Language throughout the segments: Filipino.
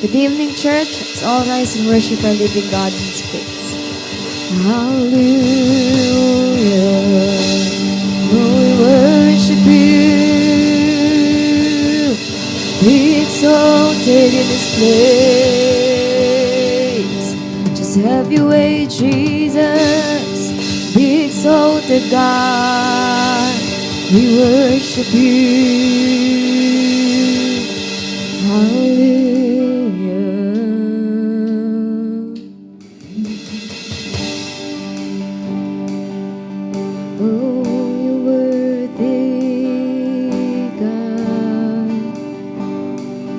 Good evening, church. Let's all rise and worship our living God in His place. Hallelujah. We worship You. Be exalted in this place. Just have Your way, Jesus. Be exalted, God. We worship You. Hallelujah. Oh, You're worthy, God.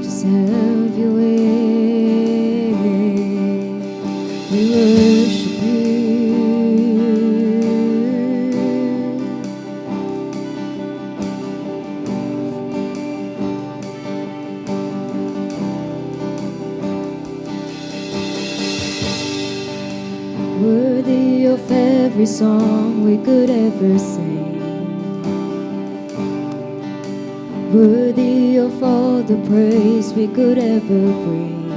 Just have Your way. We worship You. Worthy of every song we could ever sing, worthy of all the praise we could ever bring,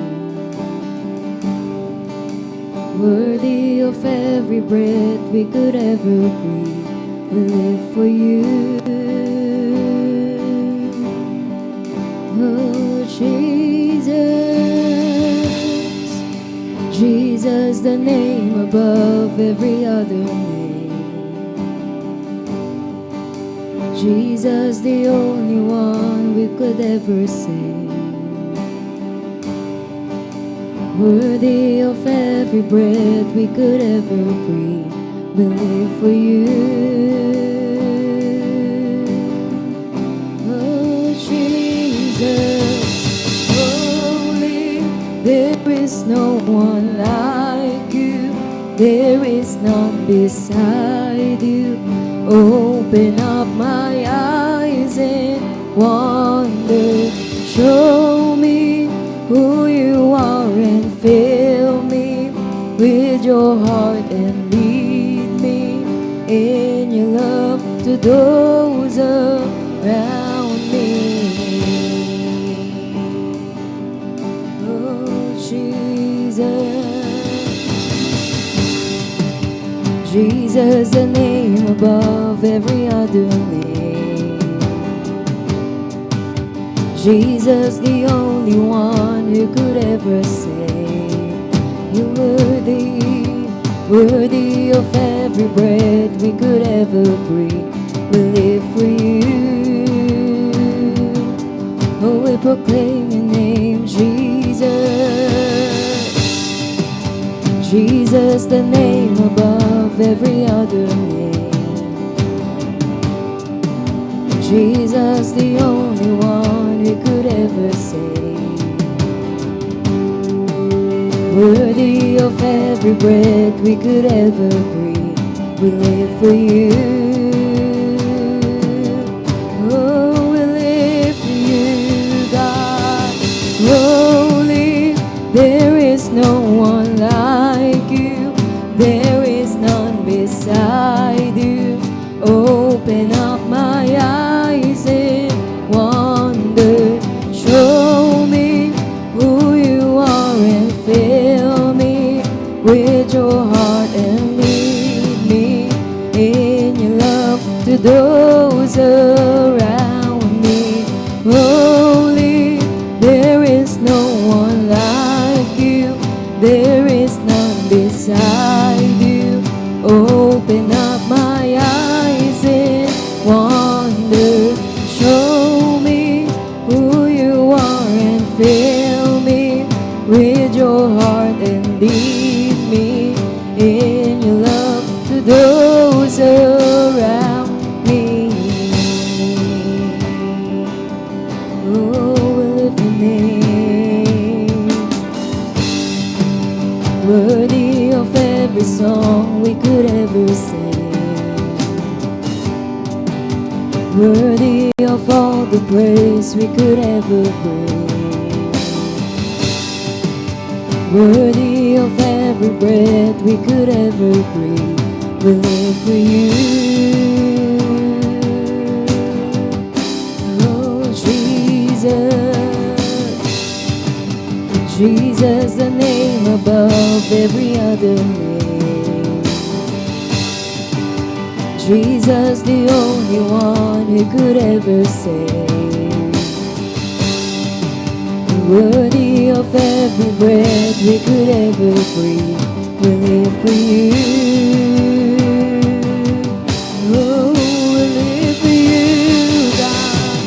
worthy of every breath we could ever breathe. We live for You. Oh, Jesus, the name above every other name. Jesus, the only one we could ever say. Worthy of every breath we could ever breathe. We live for You. Oh, Jesus, holy, there is no one like You. There is none beside You. Open up my eyes and wonder. Show me who You are and fill me with Your heart and lead me in Your love to those around me. Oh, Jesus, the name above every other name. Jesus, the only one who could ever say, You're worthy, worthy of every breath we could ever breathe. We live for You. Oh, we proclaim Your name, Jesus. Jesus, the name above every other name. Jesus, the only one who could ever say, worthy of every breath we could ever breathe. We live for You. Oh, we live for You, God. Holy, there is no one like You. There is none beside You. Open up my eyes and wonder. Show me who You are and fill me with Your heart and lead me in Your love to those around me. Holy, there is no one like You. There is none beside You. Open up my eyes and wonder. Show me who You are and fill me with Your heart and lead me in Your love to those around me. Oh, we lift Your name. Worthy of every song we could ever sing, worthy of all the praise we could ever bring, worthy of every breath we could ever breathe. We live for You. Oh, Jesus, Jesus, the name above every other name. Jesus, the only one who could ever save. Worthy of every breath we could ever breathe, we live for you. Oh, we live for you, God.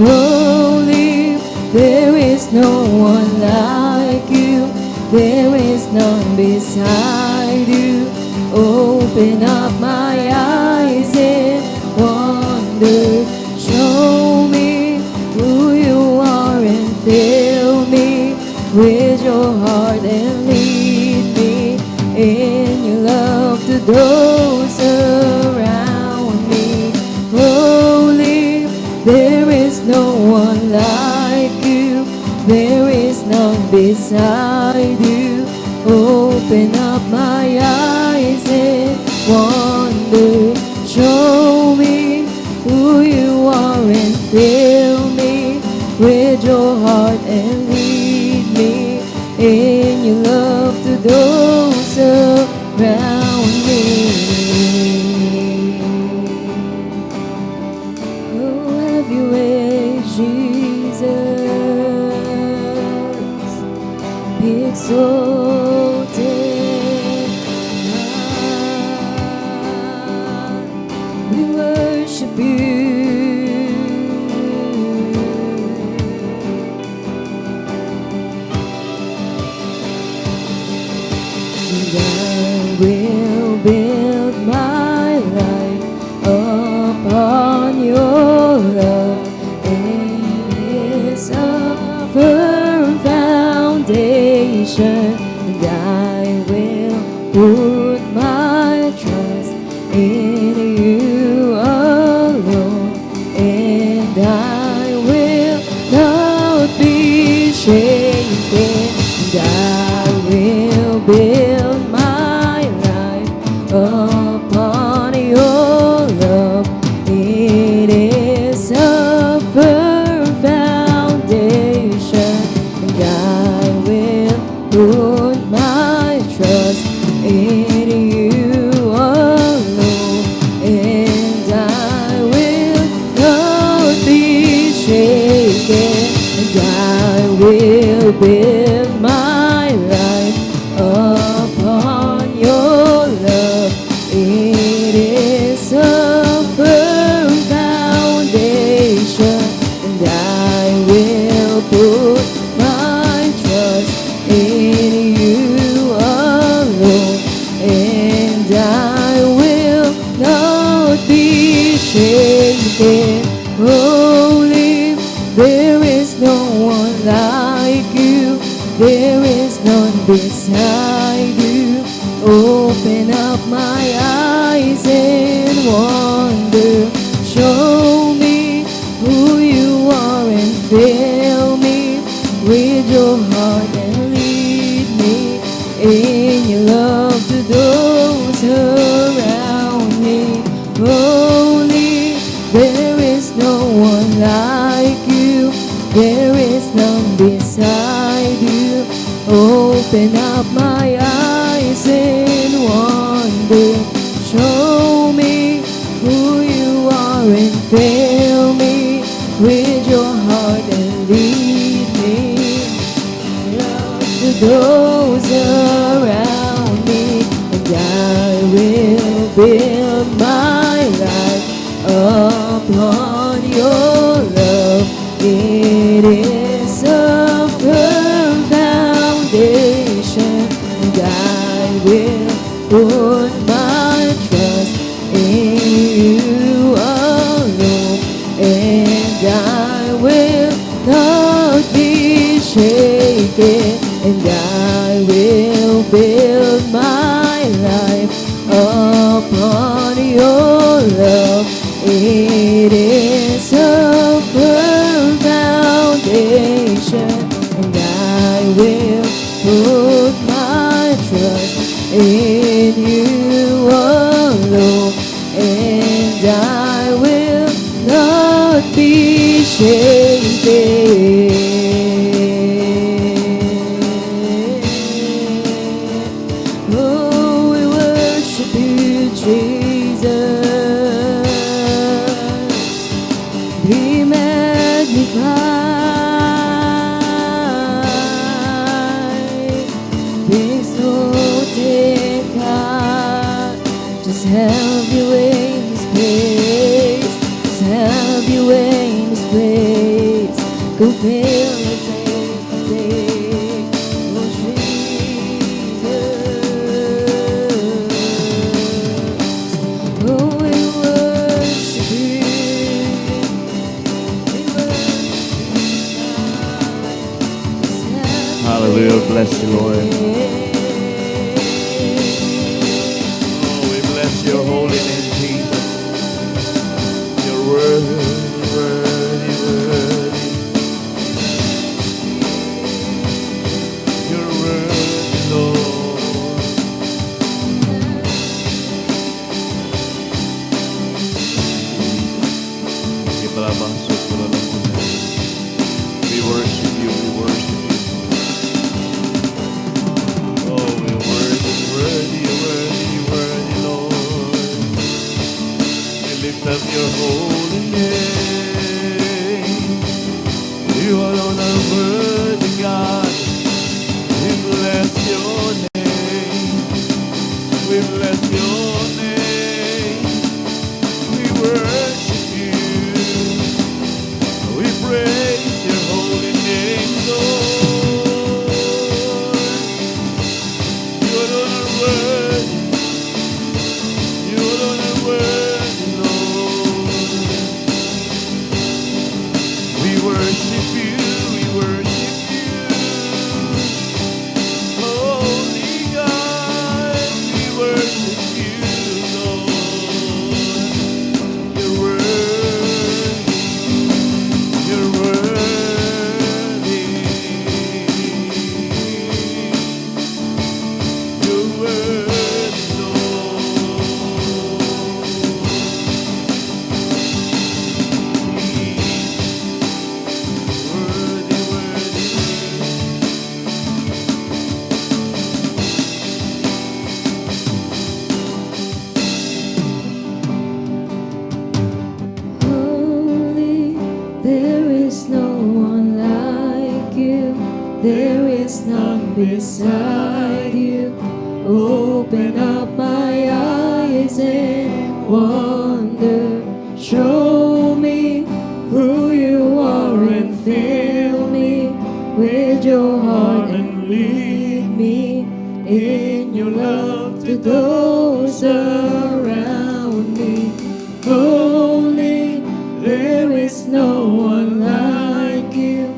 Holy, there is no one like you. There is none beside you. Open up my eyes and wonder. Show me who you are and fill me with your heart and lead me in your love to those around me. Holy, there is no one like you. There is none beside you. Open up my eyes and wonder. Show me who you are and fill me with your heart and lead me in your love to those around me. Oh, have your way, Jesus. Be exalted. We worship you. And I will build my life upon your love. It is a firm foundation, and I will put my trust in you alone, and I will not be shaken, and I will build my life upon your love. It is a firm foundation, and I will put my trust in you alone, and I will not be shaken, and I will build my life upon your love. It is a firm foundation, and I will put my trust in you alone, and I will not be shaken. Holy, there is no one like you. There is none beside you. Open up my eyes and wonder. Show me who you are and fill me with your heart and lead me in your love to those around me. Holy, there is no one like you. There is none beside you. Open up my eyes and wonder. Show me who you are and fill me with your heart and lead me to those around me, and I will build my life upon your love. It is a firm foundation, and I will put my trust in you alone, and I will not be shaken, and I will build my life upon your love. It is a firm foundation, and I will put my trust in you alone, and I will not be shaken. Oh, we worship you, Jesus. Be magnified, be exalted, God. Just have your way in this place. Just have your way in this place. Go fill the day, oh Jesus. Oh, we worship you. We worship you, God. Just have Hallelujah. Bless you, Lord. Oh, we bless your holy name, Jesus. You're worthy, worthy, worthy. You're worthy, Lord. We worship you, we worship you. Oh, you're worthy, worthy, worthy, worthy, Lord. We lift up your holy name. You alone are worthy, God. We bless your name. We bless your name. We worship you. We praise your holy name, Lord. You alone are worthy. You alone are worthy, Lord. We worship you. We worship you. Holy God, we worship you, Lord. You're worthy. You're worthy. You're worthy, Lord. Worthy, worthy, holy. There is no one like you. There is none beside you. Open up my eyes and wonder. Show me who you are and fill me with your heart and lead me in your love to those around me. Holy, there is no one like you.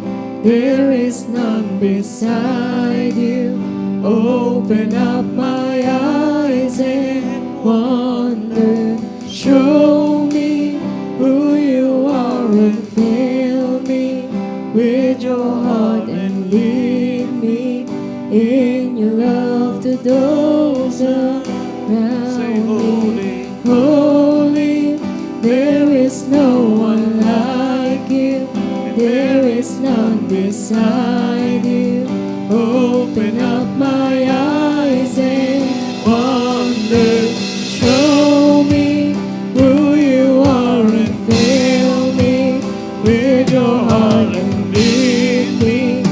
There is none beside you. Open up my eyes and wonder. Show me who you are and fill me with your heart and lead me in your love to those around say me. holy. Holy, there is no one like you. There is none beside you. Open up my eyes and wonder. Show me who you are and fill me with your heart and lead me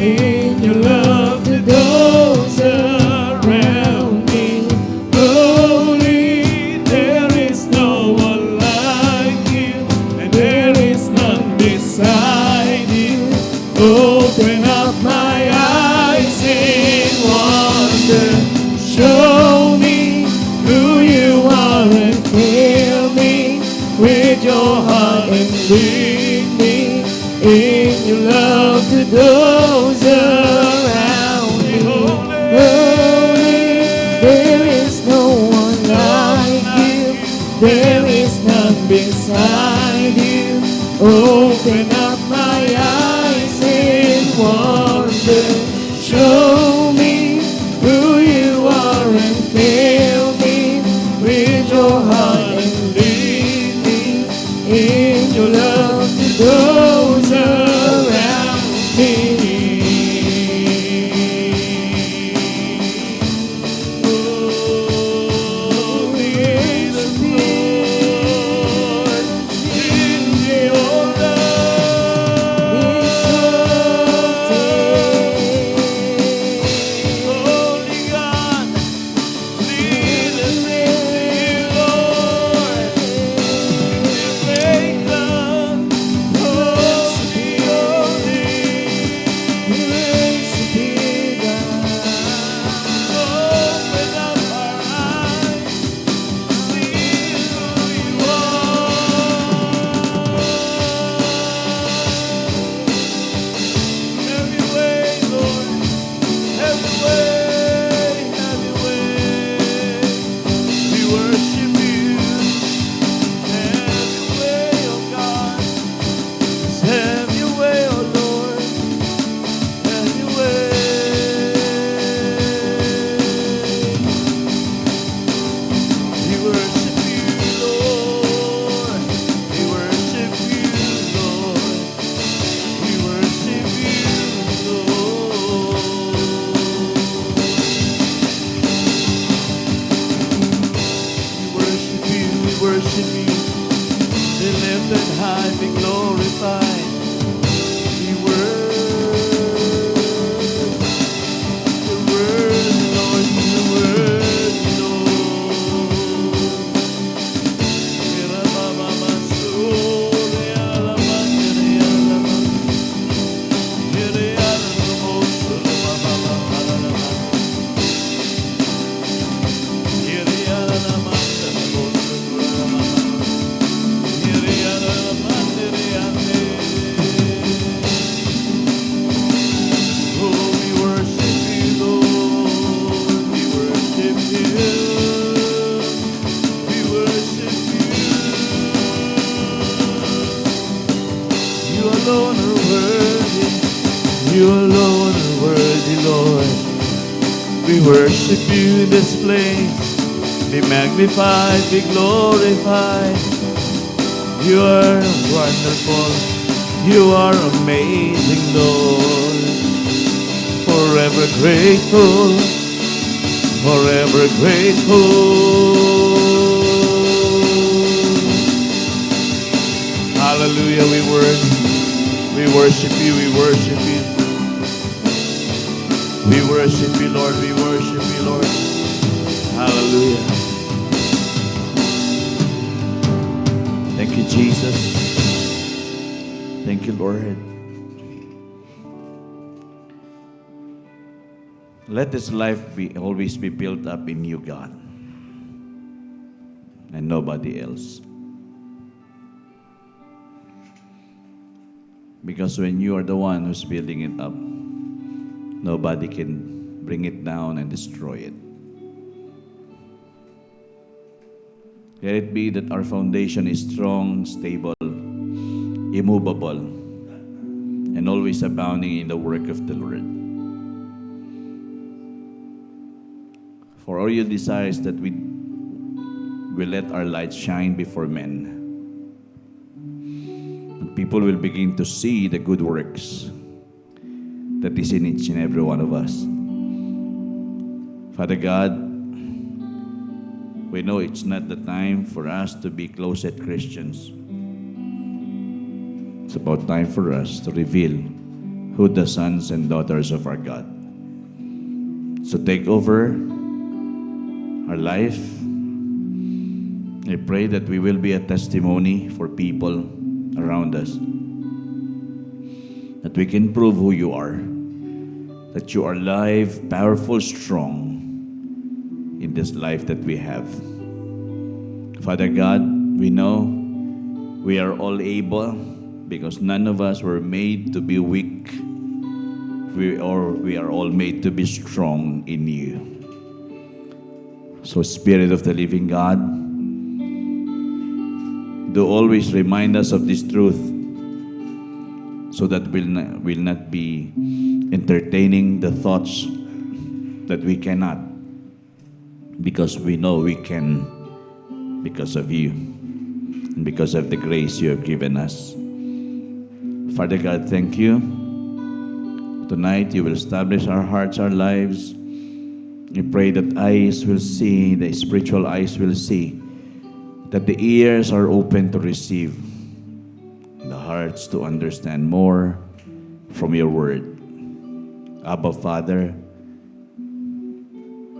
in your love to those around me. Holy, there is no one like you, and there is none beside you. Open up my eyes in wonder. Show me who you are and fill me with your heart and lead me in your love to those around me. Holy, there is no one like you. There is none beside you. Open up my eyes in wonder. Show me who you are and fill me with your heart and lead me in your love to those around me. Lead us into you, Lord. We praise the holy, holy. Worship you, God. Open up our eyes, see who you are. Have your way, Lord. Have your way, have your way. We worship you. Have your way, oh God. Just have your way, oh Lord. Have your way. We worship you, Lord. We worship you, Lord. We worship you, Lord. We worship you. Be lifted high, be glorified. We worship. You're worthy, Lord. You're worthy, Lord. Mira, mama, masuri, ala, mandiri, ala, mandiri, ala, mosuri, mama, mama, ala, mandiri, ala, mandiri, mosuri, mama, mandiri, ala, mandiri, ande. Oh, we worship you, Lord. We worship you. We worship you. You alone are worthy. You alone are worthy, Lord. We worship you in this place. Be magnified, be glorified. You are wonderful. You are amazing, Lord. Forever grateful. Forever grateful. Hallelujah, we worship you, we worship you. We worship you, Lord, we worship you, Lord. Hallelujah. Thank you, Jesus. Thank you, Lord. Let this life always be built up in you, God, and nobody else. Because when you are the one who's building it up, nobody can bring it down and destroy it. Let it be that our foundation is strong, stable, immovable, and always abounding in the work of the Lord. For all your desires that we will let our light shine before men. And people will begin to see the good works that is in each and every one of us. Father God, we know it's not the time for us to be closet Christians. It's about time for us to reveal who the sons and daughters of our God. So take over our life. I pray that we will be a testimony for people around us. That we can prove who you are. That you are alive, powerful, strong in this life that we have. Father God, we know we are all able because none of us were made to be weak. We are all made to be strong in you. So Spirit of the living God, do always remind us of this truth so that we'll not be entertaining the thoughts that we cannot, because we know we can because of you and because of the grace you have given us. Father God, thank you. Tonight you will establish our hearts, our lives. We pray that eyes will see, the spiritual eyes will see, that the ears are open to receive, the hearts to understand more from your word. Abba, Father,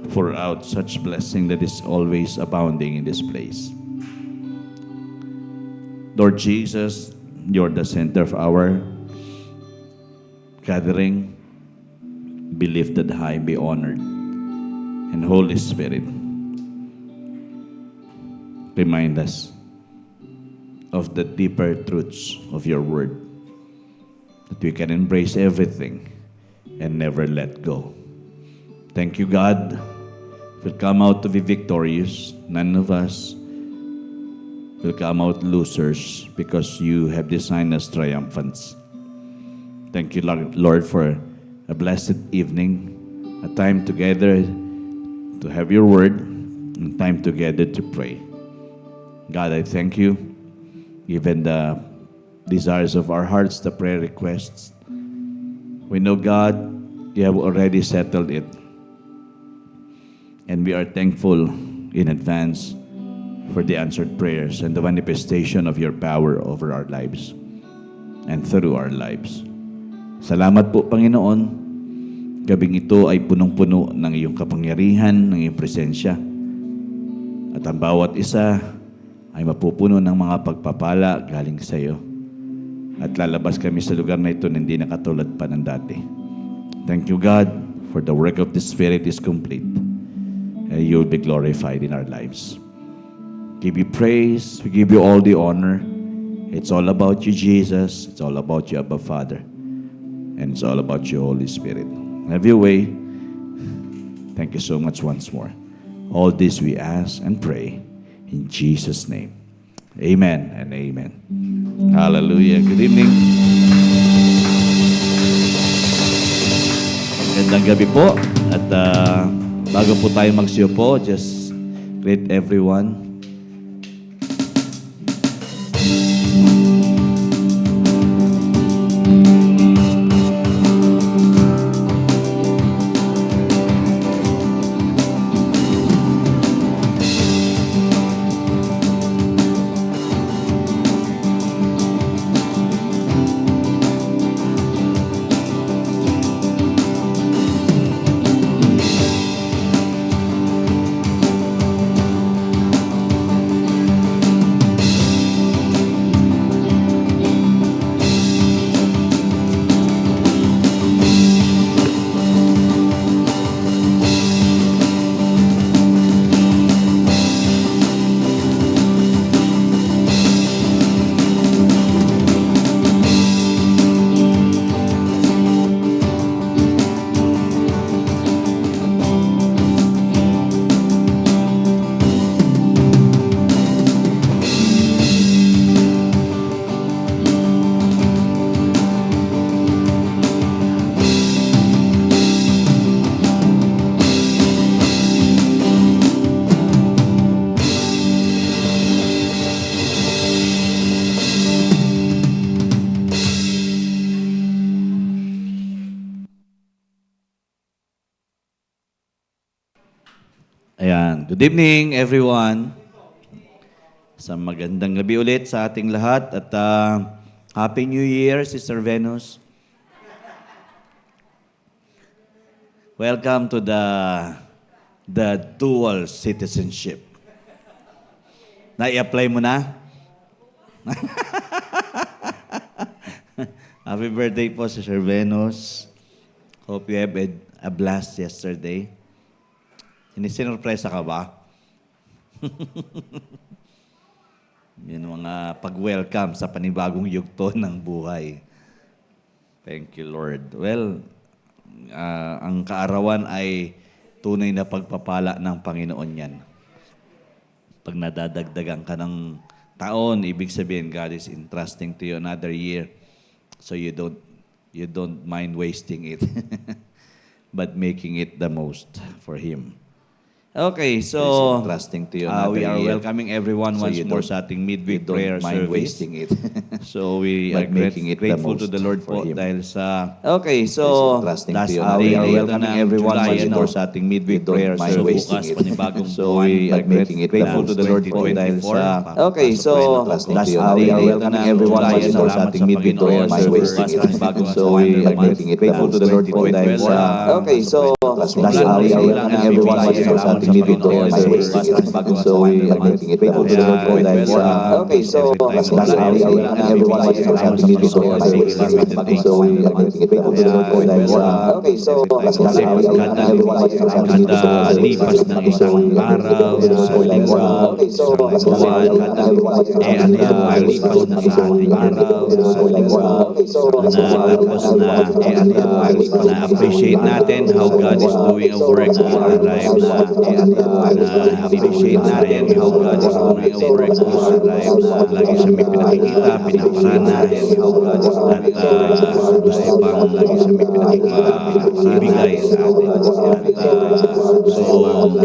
pour out such blessing that is always abounding in this place. Lord Jesus, you're the center of our gathering. Be lifted high, be honored. And Holy Spirit, remind us of the deeper truths of your word, that we can embrace everything and never let go. Thank you, God. We'll come out to be victorious. None of us will come out losers because you have designed us triumphants. Thank you, Lord, for a blessed evening, a time together to have your word, and time together to pray. God, I thank you, given the desires of our hearts, the prayer requests. We know, God, you have already settled it. And we are thankful in advance for the answered prayers and the manifestation of your power over our lives and through our lives. Salamat po, Panginoon. Gabing ito ay punong-puno ng iyong kapangyarihan, ng iyong presensya. At ang bawat isa ay mapupuno ng mga pagpapala galing sa iyo. At lalabas kami sa lugar na ito na hindi nakatulad pa ng dati. Thank you, God, for the work of the Spirit is complete. And you will be glorified in our lives. Give you praise. We give you all the honor. It's all about you, Jesus. It's all about you, Abba Father. And it's all about you, Holy Spirit. Have your way. Thank you so much once more. All this we ask and pray in Jesus' name. Amen and amen. Hallelujah. Good evening. Magandang gabi po. At bago po tayo magsiupo, just greet everyone. Ayan. Good evening, everyone. Sa magandang gabi ulit sa ating lahat. At Happy New Year, Sister Venus. Welcome to the dual citizenship. Na-i-apply mo na? Happy birthday po, Sister Venus. Hope you have a blast yesterday. Sinurpresa ka ba? Yun mga pag-welcome sa panibagong yugto ng buhay. Thank you, Lord. Well, ang kaarawan ay tunay na pagpapala ng Panginoon yan. Pag nadadagdagan ka ng taon, ibig sabihin God is entrusting to you another year. So you don't mind wasting it, but making it the most for Him. Okay, so Trusting to you we are year. welcoming everyone So once you more don't- sa ating midweek you don't prayer mind service. wasting it. So we are But making it the grateful to most the Lord for po Him. dahil sa... Okay, so Trusting last to you day we are na ito welcoming ng everyone July, once more sa ating midweek You don't prayer mind service. wasting Bukas it. panibagong So buwan. we are making it the Grateful to most the Lord po for Him. dahil sa... Okay, so last last day day na we are ito welcoming ng everyone July. once more sa Salamat ating midweek Panginoon. prayer Bukas service. panibagong So buwan we na are naman. making it the Grateful to most the Lord for po Him. dahil sa... Okay, so last Ulan hour, lang ang everyone bibigay was sa accepting it Panginoon. so we are getting it back to the Lord for that. Okay, so last hour, everyone was accepting it so we are getting it back to the Lord for that. Okay, so last hour, everyone was accepting it so we are Kada lipas ng isang araw, isang linggo, isang buwan, ano yan, malipas na sa atin yan. Tapos na, ano yan, na-appreciate natin how God is doing a work in our lives. Na-appreciate natin how God is doing a work in our lives. Lagi siya may pinakikita, pinaparana, at gusto pang lagi siya may ibigay sa atin. So,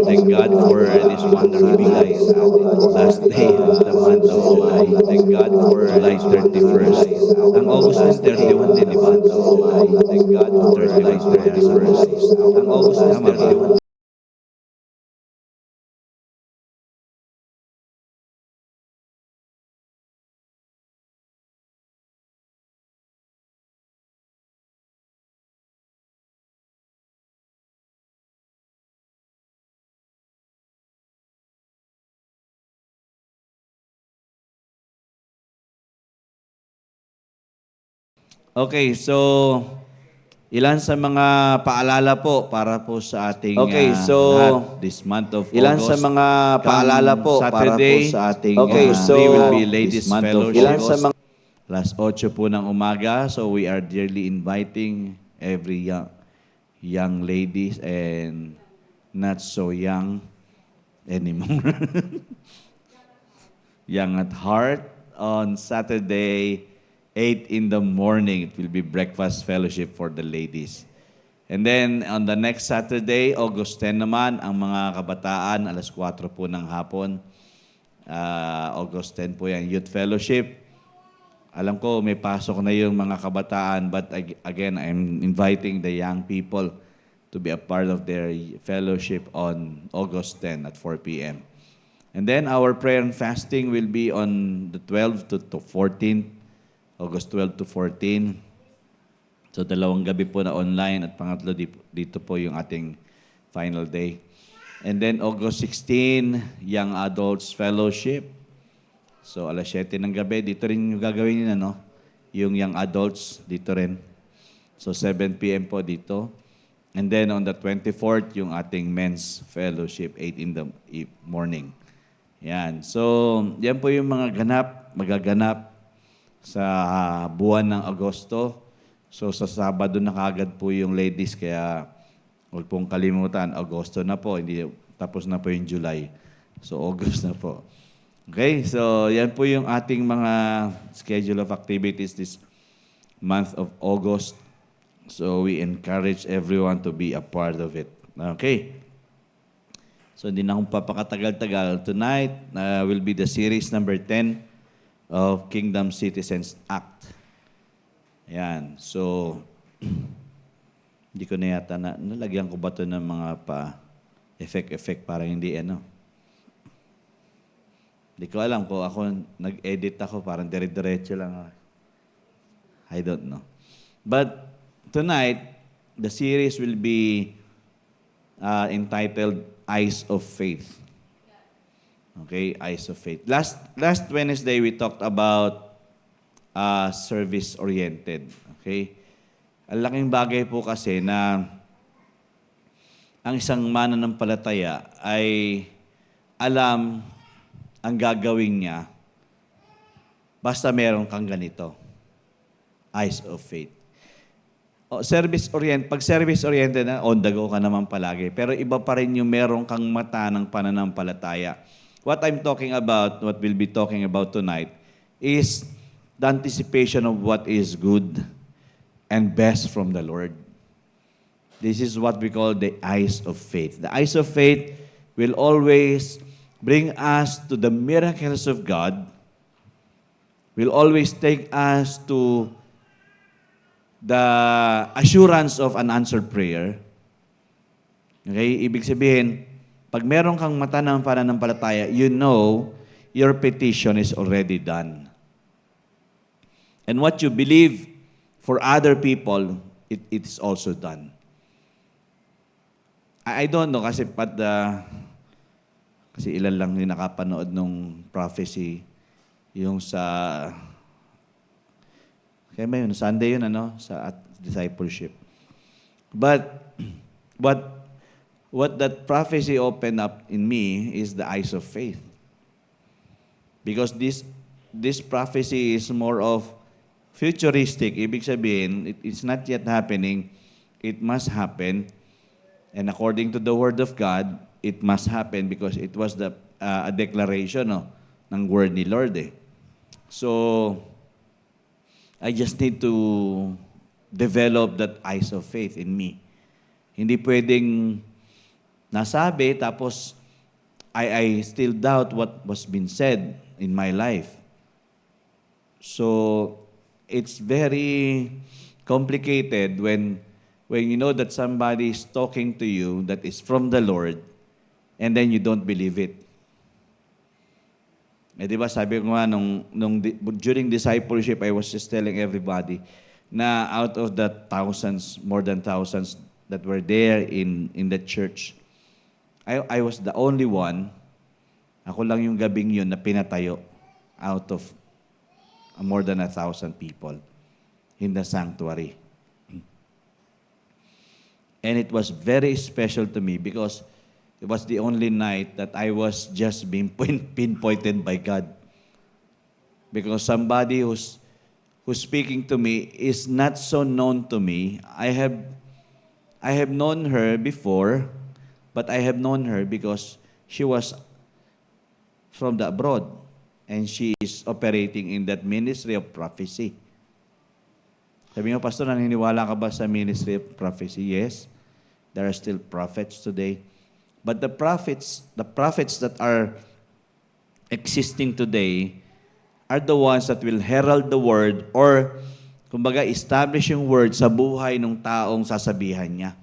thank God for this wonderful last day of the month of July. Thank God for July 31st. Ang August ng 31 din, di ba? Thank God for July 31st. Ang August ng 31. Okay, so ilan sa mga paalala po para po sa ating lahat this month of August. Ilan sa mga paalala po para po Saturday, sa ating August 3 will be this Ladies month of Fellowship. August. Ilan sa mga Alas 8 po ng umaga, so we are dearly inviting every young ladies and not so young anymore. Young at heart on Saturday, 8 in the morning. It will be breakfast fellowship for the ladies. And then on the next Saturday, August 10 naman, ang mga kabataan, alas 4 po ng hapon. August 10 po yan, youth fellowship. Alam ko may pasok na yung mga kabataan, but again, I'm inviting the young people to be a part of their fellowship on August 10 at 4 p.m. And then our prayer and fasting will be on the 12th to 14th, August 12 to 14. So 2 gabi po na online at pangatlo dito po yung ating final day. And then August 16, Young Adults Fellowship. So alas 7 ng gabi, dito rin yung gagawin nyo, no? Yung Young Adults, dito rin. So 7 p.m. po dito. And then on the 24th, yung ating Men's Fellowship, 8 in the morning. Yan. So, yan po yung mga magaganap sa buwan ng Agosto. So, sa Sabado na kagad po yung ladies, kaya huwag pong kalimutan, Agosto na po, hindi tapos na po yung July. So, August na po. Okay, so yan po yung ating mga schedule of activities this month of August. So, we encourage everyone to be a part of it. Okay. So, hindi na akong papakatagal-tagal. Tonight will be the series number 10 of Kingdom Citizens Act. Ayan. So, hindi ko na yata nalagyan ko ba ito ng mga effect para hindi Hindi ko alam kung ako nag-edit ako, parang dire-diretso lang. I don't know. But tonight, the series will be entitled Eyes of Faith. Okay, Eyes of Faith. Last Wednesday, we talked about service-oriented. Okay? Ang laking bagay po kasi na ang isang mananampalataya ay alam ang gagawin niya basta meron kang ganito. Eyes of Faith. Pag service-oriented na, on the go ka naman palagi. Pero iba pa rin yung meron kang mata ng pananampalataya. What I'm talking about, what we'll be talking about tonight, is the anticipation of what is good and best from the Lord. This is what we call the eyes of faith. The eyes of faith will always bring us to the miracles of God, will always take us to the assurance of an answered prayer. Okay? Ibig sabihin, pag meron kang mata ng pananampalataya, you know your petition is already done. And what you believe for other people, it is also done. I don't know kasi ilan lang yung nakapanood nung prophecy yung sa kaya ba yun? Sunday yun, sa at discipleship. But what that prophecy opened up in me is the eyes of faith. Because this prophecy is more of futuristic. Ibig sabihin, it's not yet happening. It must happen. And according to the Word of God, it must happen because it was a declaration ng Word ni Lord. So, I just need to develop that eyes of faith in me. Hindi pwedeng nasabi tapos I still doubt what was been said in my life. So it's very complicated when you know that somebody is talking to you that is from the Lord and then you don't believe it. Di ba sabi ko nga during discipleship, I was just telling everybody na out of the thousands, more than thousands that were there in the church, I was the only one, ako lang yung gabing yun na pinatayo out of more than 1,000 people in the sanctuary. And it was very special to me because it was the only night that I was just being pinpointed by God. Because somebody who's speaking to me is not so known to me. I have known her before, but I have known her because she was from the abroad and she is operating in that ministry of prophecy. Sabi nga, Pastor, naniniwala ka ba sa ministry of prophecy? Yes, there are still prophets today. But the prophets that are existing today are the ones that will herald the word or, kumbaga, establish yung word sa buhay ng taong sasabihan niya.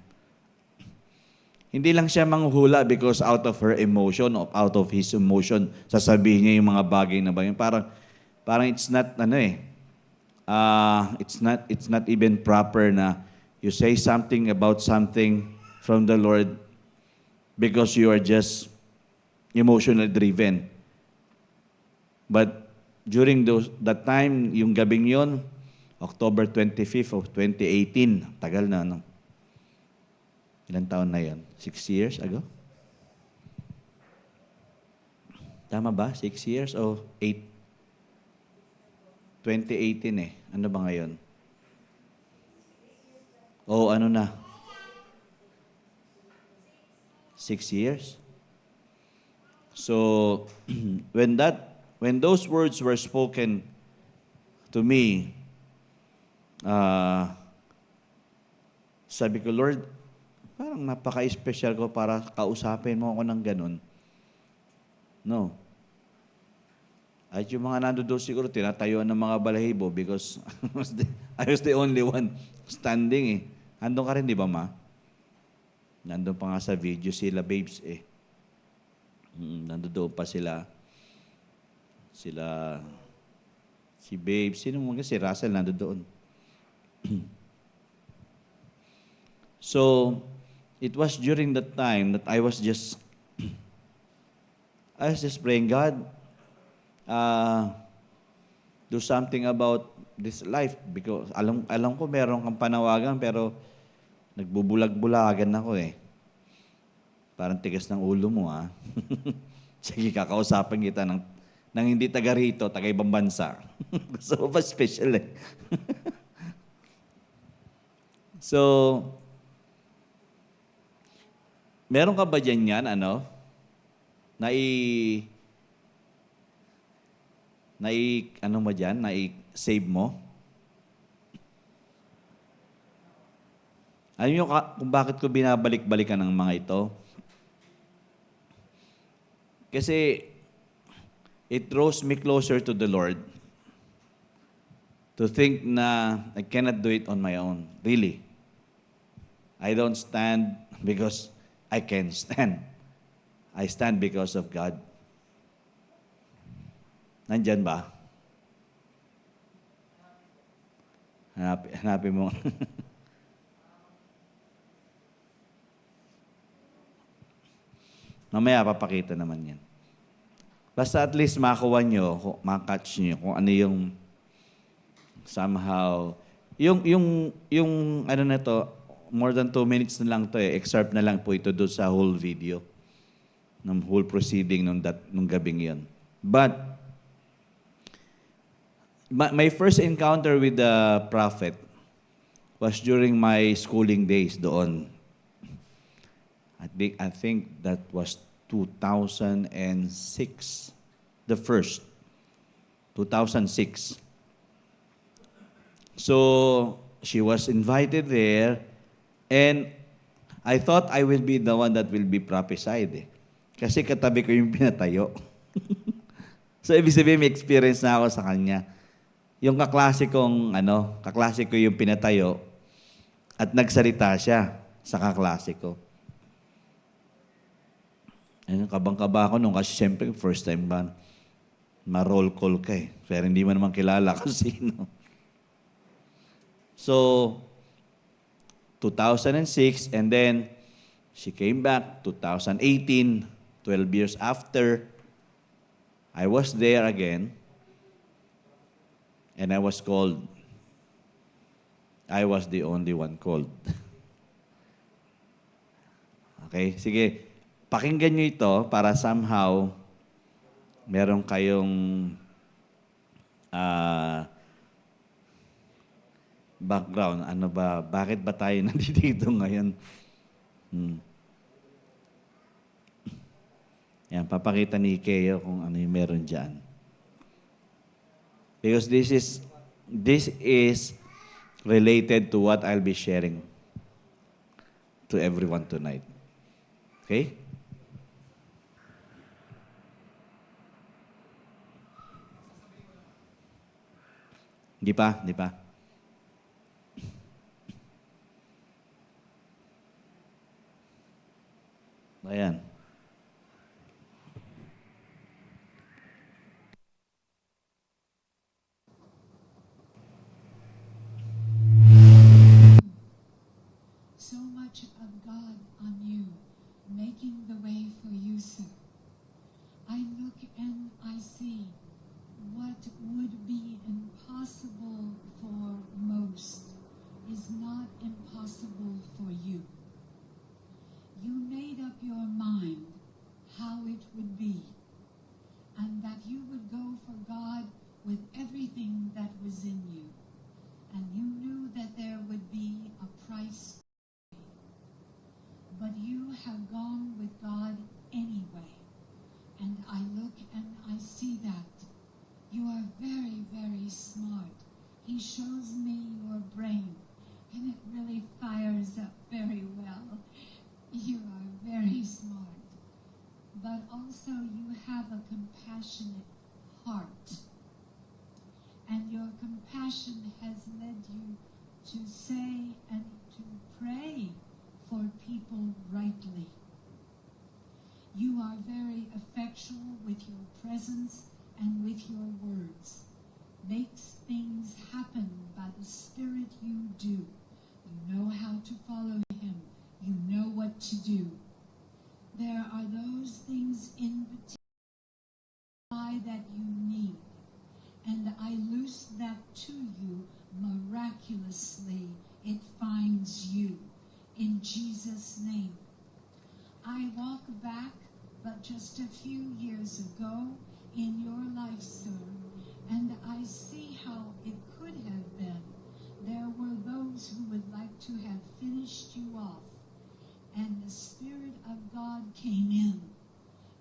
Hindi lang siya manghuhula because out of her emotion or out of his emotion, sasabihin niya yung mga bagay na bagay. Parang it's not, it's not even proper na you say something about something from the Lord because you are just emotionally driven. But during that time, yung gabing yon, October 25th of 2018, tagal na, Ilang taon na yon? 6 years ago? Tama ba? 6 years o 8? 2018 Ano ba ngayon? Ano na? 6 years? So, when those words were spoken to me, sabi ko, Lord, parang napaka-special ko para kausapin mo ako ng ganun. No. At yung mga nandoon siguro, tinatayuan ng mga balahibo because I was the only one standing Andun ka rin, di ba, Ma? Nandun pa nga sa video sila, babes Nandoon pa sila. Si Babes, sino mo si Russell nandoon. So, it was during that time that I was just praying, God, do something about this life because alam ko meron kang panawagan pero nagbubulag-bulagan ako Parang tigas ng ulo mo Sige, kakausapin kita ng hindi taga rito, taga ibang bansa. So, pa special So, meron ka ba dyan yan, nai-save mo? Alam niyo kung bakit ko binabalik-balikan ng mga ito? Kasi it draws me closer to the Lord to think na I cannot do it on my own. Really. I don't stand because I can stand. I stand because of God. Nandyan ba? Hanapin mo. Mamaya, papakita naman yan. Basta at least makakuha nyo, makatch nyo kung ano yung somehow, yung ano na to, more than 2 minutes na lang to excerpt na lang po ito doon sa whole video, ng whole proceeding nung gabing yon. But, my first encounter with the prophet was during my schooling days doon. I think that was 2006. The first. 2006. So, she was invited there, and I thought I will be the one that will be prophesied. Kasi katabi ko yung pinatayo. So, ibig sabihin, may experience na ako sa kanya. Yung kaklase ko yung pinatayo, at nagsalita siya sa kaklase ko. Ayun, kabang-kaba ako nung kasi siyempre first time ba ma-roll call ka Pero hindi mo naman kilala kung sino. So, 2006, and then she came back, 2018, 12 years after, I was there again, and I was called. I was the only one called. Okay, sige. Pakinggan nyo ito para somehow meron kayong background. Ano ba? Bakit ba tayo nandito ngayon? Yan, papakita ni Keo kung ano yung meron dyan. Because this is related to what I'll be sharing to everyone tonight. Okay? Di pa? Ayan. So much of God on you, making the way for you, sir. I look and I see what would be impossible for most is not impossible for you. You made up your mind how it would be, and that you would go for God with everything that was in you. And you knew that there would be a price, but you have gone with God anyway. And I look and I see that. You are very, very smart. He shows me your brain, and it really fires up very well. You are very smart. But also you have a compassionate heart. And your compassion has led you to say and to pray for people rightly. You are very effectual with your presence and with your words. Makes things happen by the Spirit you do. You know how to follow Him. You know what to do. There are those things in particular that you need. And I loose that to you miraculously. It finds you. In Jesus' name. I walk back but just a few years ago in your life, sir, and I see how it could have been. There were those who would like to have finished you off, and the Spirit of God came in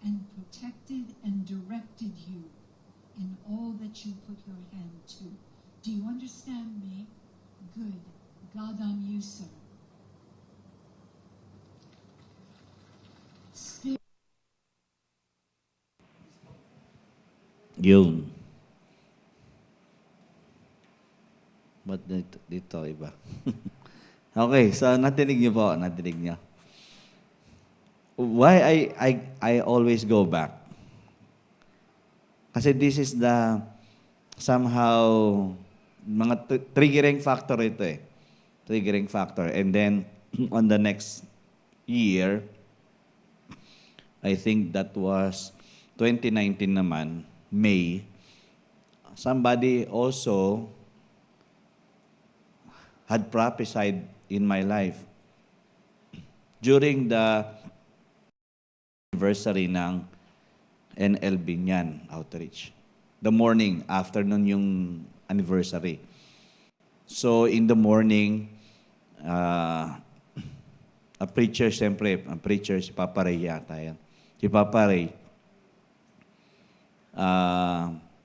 and protected and directed you in all that you put your hand to. Do you understand me? Good. God on you, sir. Spirit. Yun. Ba't dito iba? Okay, so natinig niyo po, natinig niyo. Why I always go back? Kasi this is the somehow mga triggering factor ito Triggering factor. And then on the next year, I think that was 2019 naman, May. Somebody also had prophesied in my life during the anniversary ng NLB niyan, outreach. The morning, afternoon yung anniversary. So, in the morning, a preacher, siyempre, ang preacher, si Papa Ray yata yan. Si Papa Ray,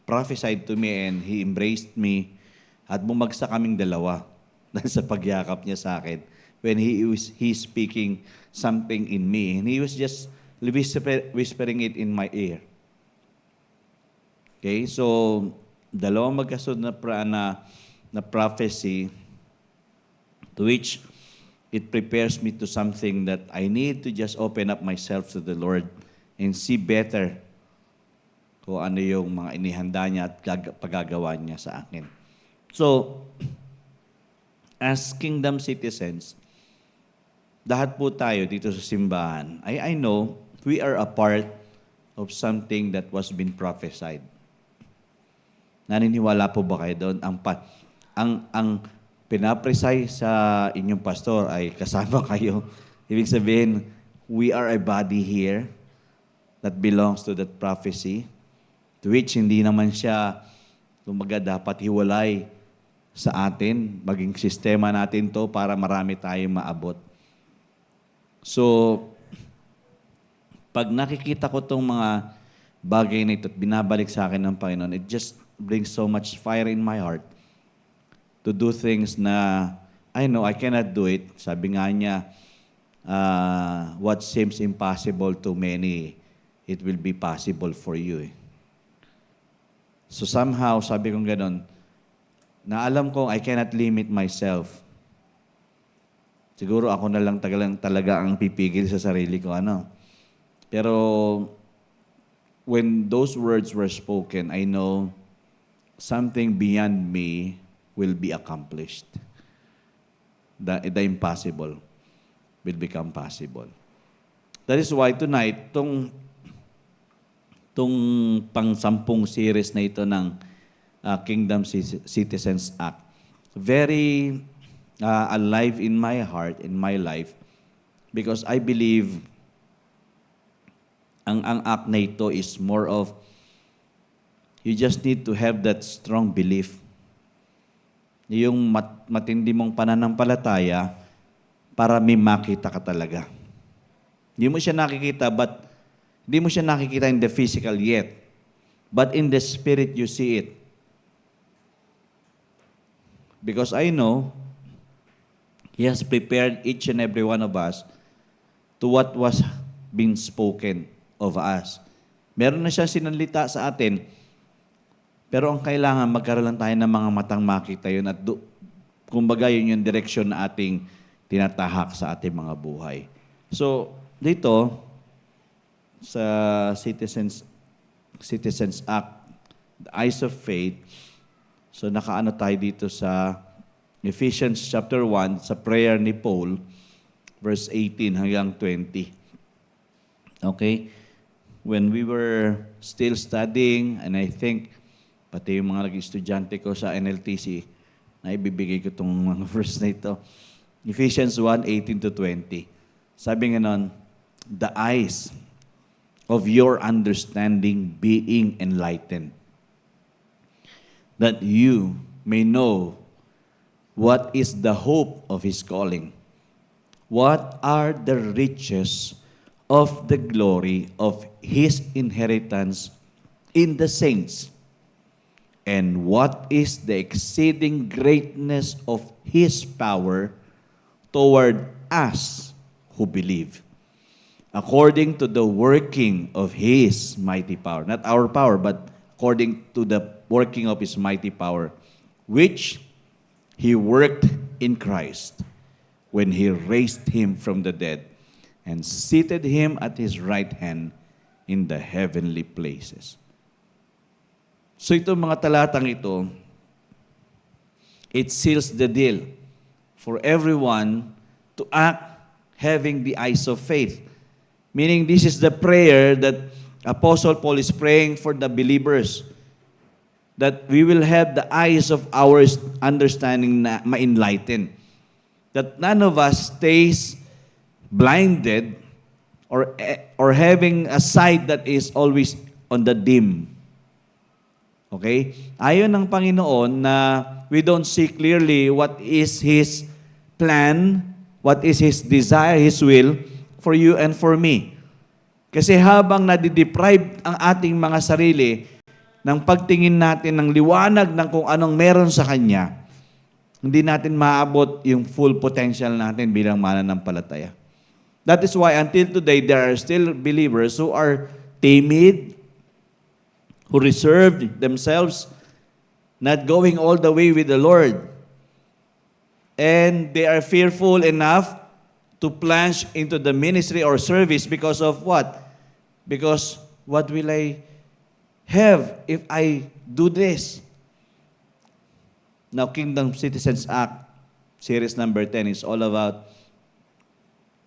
prophesied to me and he embraced me at bumagsak kaming dalawa dahil sa pagyakap niya sa akin when he speaking something in me. And he was just whispering it in my ear. Okay, so dalawang magkasunod na prophecy to which it prepares me to something that I need to just open up myself to the Lord and see better kung ano yung mga inihanda niya at pagagawa niya sa akin. So, as kingdom citizens, lahat po tayo dito sa simbahan, I know we are a part of something that was been prophesied. Naniniwala po ba kayo doon? Ang pinapresay sa inyong pastor ay kasama kayo. Ibig sabihin, we are a body here that belongs to that prophecy, to which hindi naman siya dapat hiwalay sa atin, maging sistema natin to para marami tayong maabot. So, pag nakikita ko tong mga bagay na ito at binabalik sa akin ng Panginoon, it just brings so much fire in my heart to do things na I know I cannot do it. Sabi nga niya, what seems impossible to many, it will be possible for you. So somehow, sabi kong ganon, na alam kong I cannot limit myself. Siguro ako na lang talaga ang pipigil sa sarili ko. Pero when those words were spoken, I know something beyond me will be accomplished. The impossible will become possible. That is why tonight, tong pang-sampung series na ito ng Kingdom Citizens Act, very alive in my heart, in my life, because I believe ang act na ito is more of, you just need to have that strong belief. Yung matindi mong pananampalataya para may makita ka talaga. Hindi mo siya nakikita, hindi mo siya nakikita in the physical yet. But in the spirit, you see it. Because I know, He has prepared each and every one of us to what was being spoken of us. Meron na siya sinalita sa atin, pero ang kailangan, magkaroon lang tayo ng mga matang makita yun at kumbaga yun yung direksyon na ating tinatahak sa ating mga buhay. So, dito, sa Citizens Act, the Eyes of Faith, so nakaano tayo dito sa Ephesians chapter 1, sa prayer ni Paul, verse 18 hanggang 20. Okay? When we were still studying, and I think, pati yung mga nag-estudyante ko sa NLTC, na ibibigay ko itong mga verse na ito. Ephesians 1, 18-20. Sabi nga nun, the eyes of your understanding being enlightened, that you may know what is the hope of His calling, what are the riches of the glory of His inheritance in the saints, and what is the exceeding greatness of His power toward us who believe, according to the working of His mighty power. Not our power, but according to the working of His mighty power, which He worked in Christ when He raised Him from the dead and seated Him at His right hand in the heavenly places. So itong mga talatang ito, it seals the deal for everyone to act having the eyes of faith. Meaning, this is the prayer that Apostle Paul is praying for the believers, that we will have the eyes of our understanding na ma-enlighten. That none of us stays blinded or having a sight that is always on the dim. Okay? Ayon ng Panginoon na we don't see clearly what is His plan, what is His desire, His will for you and for me. Kasi habang nadideprive ang ating mga sarili ng pagtingin natin ng liwanag ng kung anong meron sa Kanya, hindi natin maabot yung full potential natin bilang mananampalataya. That is why until today, there are still believers who are timid, who reserved themselves, not going all the way with the Lord. And they are fearful enough to plunge into the ministry or service because of what? Because what will I have if I do this? Now, Kingdom Citizens Act, series number 10, is all about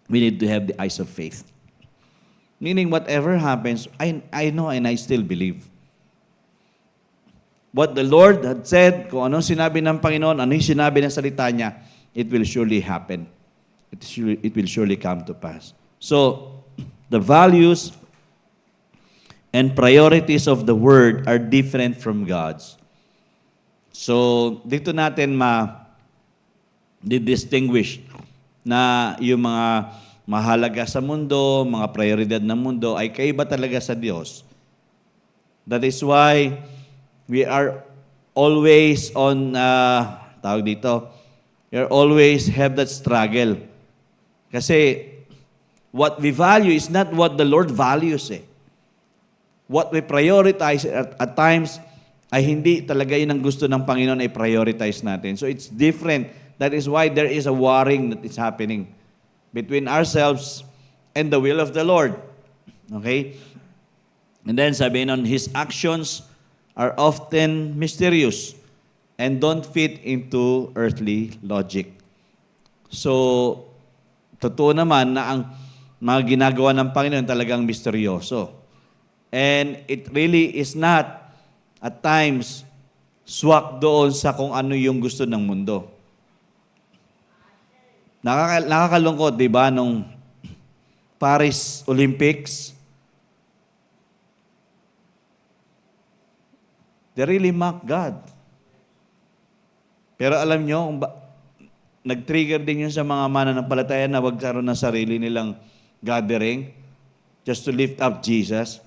we need to have the eyes of faith. Meaning, whatever happens, I know and I still believe. What the Lord had said, kung anong sinabi ng Panginoon, ano yung sinabi ng salita niya, it will surely happen. It will surely come to pass. So, the values and priorities of the Word are different from God's. So, dito natin ma-distinguish na yung mga mahalaga sa mundo, mga prioridad ng mundo ay kaiba talaga sa Diyos. That is why we are always on, we are always have that struggle. Kasi what we value is not what the Lord values eh. What we prioritize at times ay hindi talaga yun ang gusto ng Panginoon ay prioritize natin. So it's different. That is why there is a warring that is happening between ourselves and the will of the Lord. Okay? And then sabi nun, His actions are often mysterious and don't fit into earthly logic. So, totoo naman na ang mga ginagawa ng Panginoon talagang misteryoso. And it really is not at times swak doon sa kung ano yung gusto ng mundo. Nakakalungkot, di ba, nung Paris Olympics, they really mock God. Pero alam nyo, nag-trigger din yun sa mga mananampalataya na wag karoon ng sarili nilang gathering just to lift up Jesus.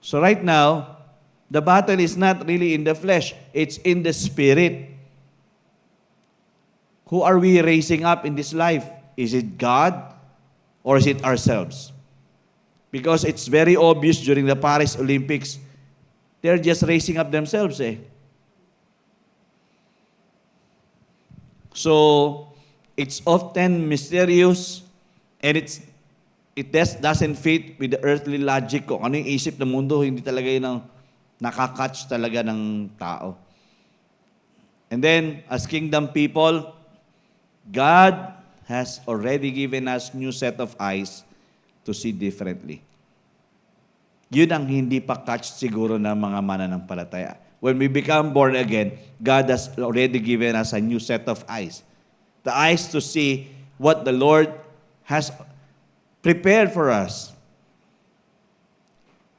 So right now, the battle is not really in the flesh. It's in the spirit. Who are we raising up in this life? Is it God or is it ourselves? Because it's very obvious during the Paris Olympics, they're just raising up themselves eh. So, it's often mysterious and it doesn't fit with the earthly logic ko. Ano yung isip ng mundo, hindi talaga yun ang nakakatch talaga ng tao. And then, as kingdom people, God has already given us new set of eyes to see differently. Yun ang hindi pa catch siguro ng mga mananampalataya. When we become born again, God has already given us a new set of eyes. The eyes to see what the Lord has prepared for us.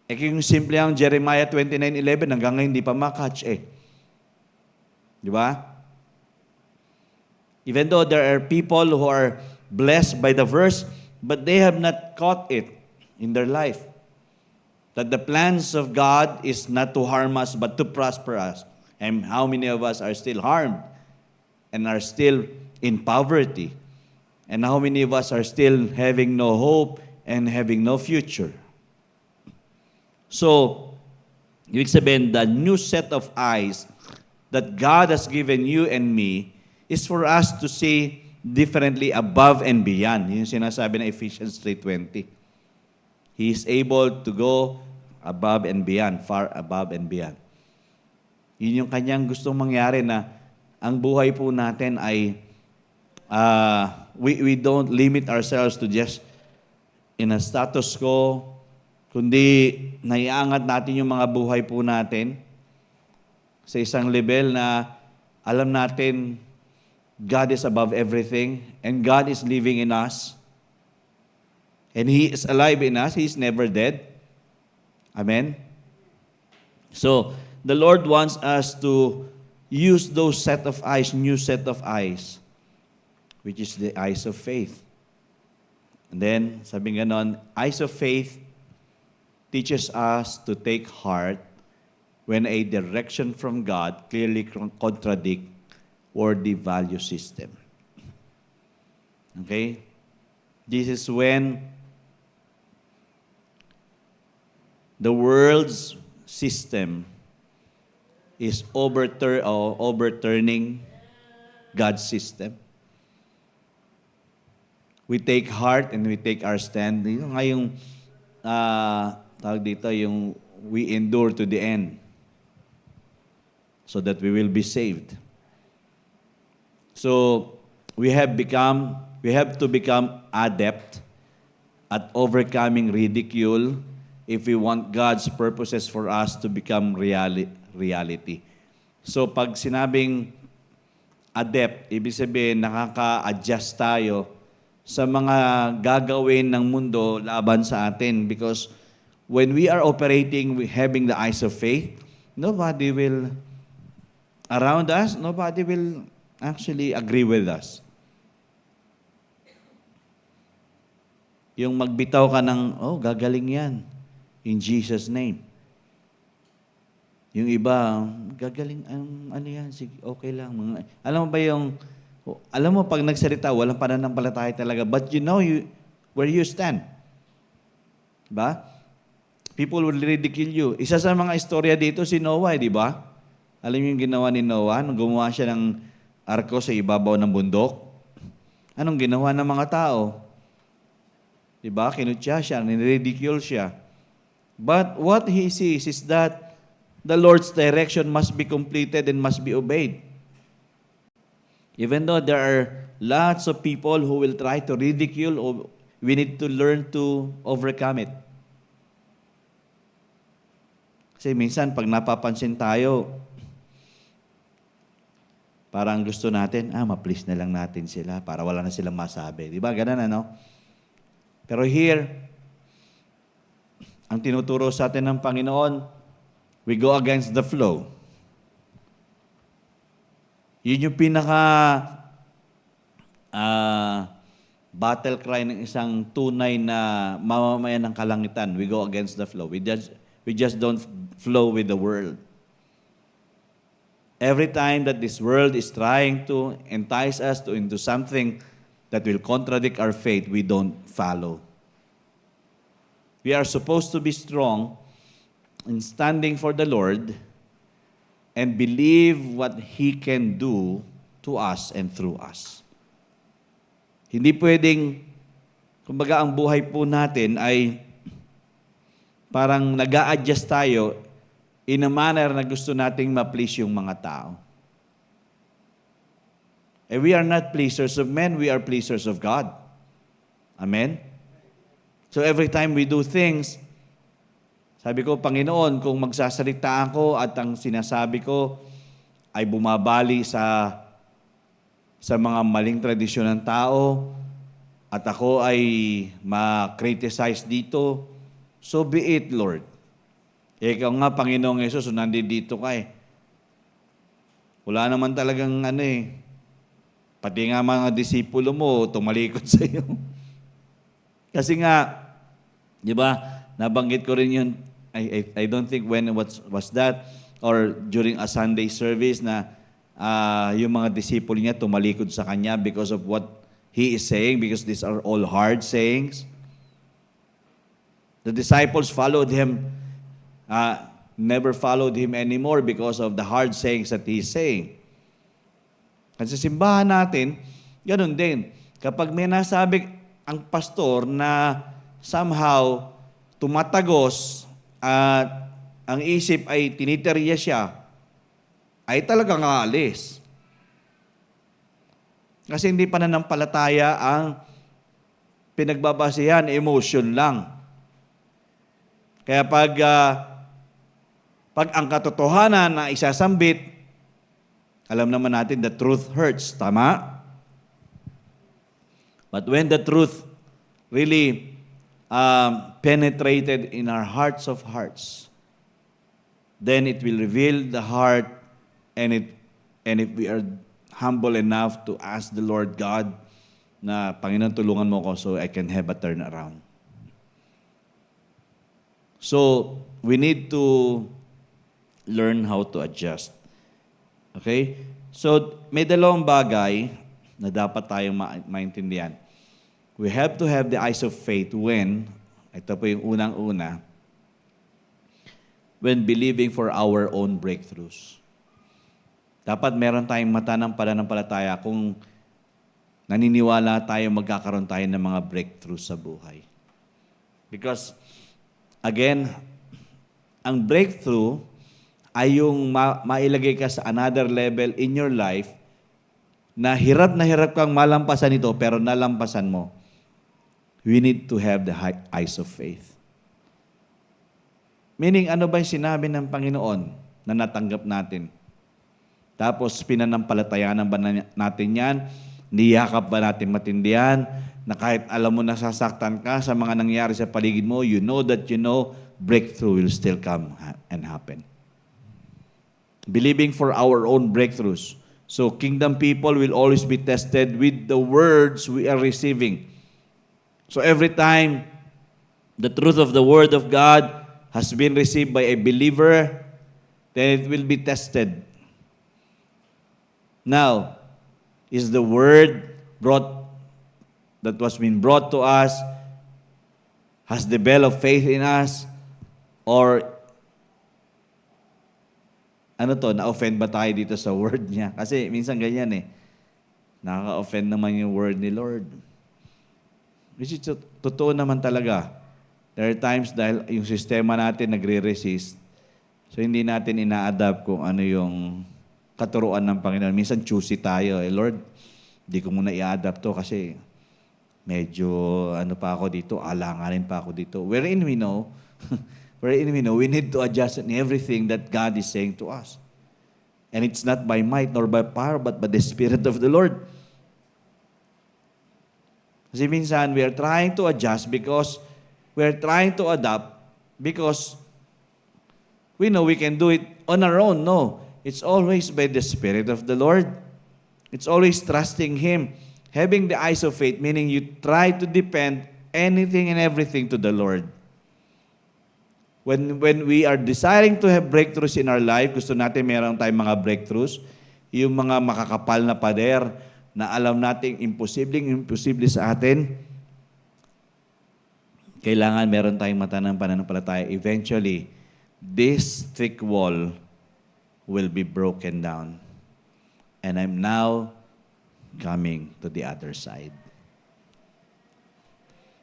Yung simple ang Jeremiah 29:11, hanggang ngayon hindi pa makatch eh. Di ba? Even though there are people who are blessed by the verse, but they have not caught it in their life. That the plans of God is not to harm us, but to prosper us. And how many of us are still harmed and are still in poverty? And how many of us are still having no hope and having no future? So, ibig sabihin, the new set of eyes that God has given you and me is for us to see differently above and beyond. Yun yung sinasabi ng Ephesians 3:20. He is able to go above and beyond, far above and beyond. Yun yung kanyang gustong mangyari na ang buhay po natin ay we don't limit ourselves to just in a status quo, kundi naiangat natin yung mga buhay po natin sa isang level na alam natin God is above everything and God is living in us and He is alive in us. He is never dead. Amen? So, the Lord wants us to use those set of eyes, new set of eyes, which is the eyes of faith. And then, sabi ganon, eyes of faith teaches us to take heart when a direction from God clearly contradict worldly value system. Okay? This is when the world's system is overturning God's system. We take heart and we take our stand. Yung nga yung, tawag dito, yung we endure to the end so that we will be saved. So, we have to become adept at overcoming ridicule if we want God's purposes for us to become reality. So, pag sinabing adept, ibig sabihin, nakaka-adjust tayo sa mga gagawin ng mundo laban sa atin. Because when we are operating, having the eyes of faith, nobody will, around us, nobody will actually agree with us. Yung magbitaw ka ng, gagaling yan. In Jesus' name. Yung iba, gagaling, ano yan, sige, okay lang. Alam mo pag nagsalita, walang pananampalataya talaga. But you know where you stand. Diba? People will ridicule you. Isa sa mga istorya dito, si Noah, di ba? Alam niyo yung ginawa ni Noah? Nung gumawa siya ng arko sa ibabaw ng bundok, anong ginawa ng mga tao? Diba? Kinutya siya, niridicule siya. But what he sees is that the Lord's direction must be completed and must be obeyed. Even though there are lots of people who will try to ridicule, we need to learn to overcome it. Kasi minsan, pag napapansin tayo, parang gusto natin, ma-please na lang natin sila para wala na silang masabi. Di ba? Ganun, ano? Pero here, ang tinuturo sa atin ng Panginoon, we go against the flow. Yun yung battle cry ng isang tunay na mamamayan ng kalangitan. We go against the flow. We just don't flow with the world. Every time that this world is trying to entice us into something that will contradict our faith, we don't follow. We are supposed to be strong in standing for the Lord and believe what He can do to us and through us. Hindi pwedeng, kumbaga ang buhay po natin ay parang nag-a-adjust tayo in a manner na gusto nating ma-please yung mga tao. And we are not pleasers of men, we are pleasers of God. Amen? So every time we do things, sabi ko, Panginoon, kung magsasalita ako at ang sinasabi ko ay bumabali sa mga maling tradisyon ng tao at ako ay ma-criticize dito, so be it, Lord. Ikaw nga, Panginoong Yesus, nandito ka eh. Wala naman talagang pati nga mga disipulo mo, tumalikod sa iyo. Kasi nga, di ba, nabanggit ko rin yun, I don't think when was that, or during a Sunday service na yung mga disipulo niya tumalikod sa kanya because of what he is saying, because these are all hard sayings. The disciples followed him, never followed him anymore because of the hard sayings that he's saying. Kasi sa simbahan natin, ganun din. Kapag may nasabi ang pastor na somehow tumatagos at ang isip ay tiniteriya siya, ay talagang aalis. Kasi hindi pananampalataya ang pinagbabasihan, emotion lang. Kaya pag ang katotohanan na isasambit, alam naman natin the truth hurts, tama? But when the truth really penetrated in our hearts of hearts, then it will reveal the heart, and if we are humble enough to ask the Lord God na, Panginoon, tulungan mo ko so I can have a turnaround. So, we need to learn how to adjust. Okay? So, may dalawang bagay na dapat tayong maintindihan. We have to have the eyes of faith when, ito po yung unang-una, when believing for our own breakthroughs. Dapat meron tayong mata ng pananampalataya kung naniniwala tayo magkakaroon tayo ng mga breakthroughs sa buhay. Because, again, ang breakthrough ay yung mailagay ka sa another level in your life na hirap kang malampasan ito pero nalampasan mo. We need to have the eyes of faith. Meaning, ano ba yung sinabi ng Panginoon na natanggap natin? Tapos, pinanampalatayanan ba natin yan? Niyakap ba natin matindihan? Na kahit alam mo nasasaktan ka sa mga nangyari sa paligid mo, you know breakthrough will still come and happen. Believing for our own breakthroughs. So, kingdom people will always be tested with the words we are receiving. So, every time the truth of the Word of God has been received by a believer, then it will be tested. Now, is the Word that was been brought to us, has developed faith in us, or na-offend ba tayo dito sa word niya? Kasi minsan ganyan nakaka-offend naman yung word ni Lord. Which is totoo naman talaga. There are times dahil yung sistema natin nagre-resist, so hindi natin ina-adapt kung ano yung katuruan ng Panginoon. Minsan choosy tayo. Lord, di ko muna i-adapt to kasi medyo pa ako dito, alanganin pa ako dito. Wherein we know, we need to adjust in everything that God is saying to us. And it's not by might nor by power, but by the Spirit of the Lord. Kasi minsan, we are trying to adjust because we are trying to adapt because we know we can do it on our own. No. It's always by the Spirit of the Lord. It's always trusting Him. Having the eyes of faith, meaning you try to depend anything and everything to the Lord. When we are desiring to have breakthroughs in our life, gusto natin meron tayong mga breakthroughs, yung mga makakapal na pader na alam nating imposible sa atin, kailangan meron tayong mata ng pananampalataya. Eventually, this thick wall will be broken down. And I'm now coming to the other side.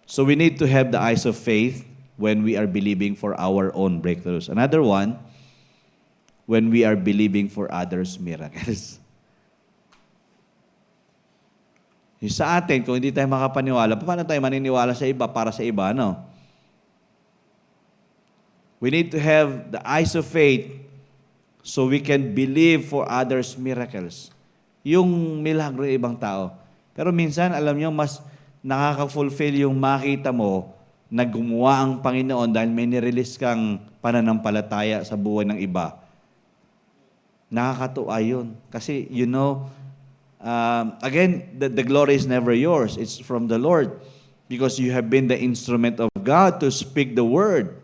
So we need to have the eyes of faith when we are believing for our own breakthroughs. Another one, when we are believing for others' miracles. Yung sa atin, kung hindi tayo makapaniwala, paano tayo maniniwala sa iba para sa iba, no? We need to have the eyes of faith so we can believe for others' miracles. Yung milagro ng ibang tao. Pero minsan, alam nyo, mas nakaka-fulfill yung makita mo na gumawa ang Panginoon dahil may nirelease kang pananampalataya sa buhay ng iba. Nakakatuwa yun. Kasi, again, the glory is never yours. It's from the Lord. Because you have been the instrument of God to speak the word.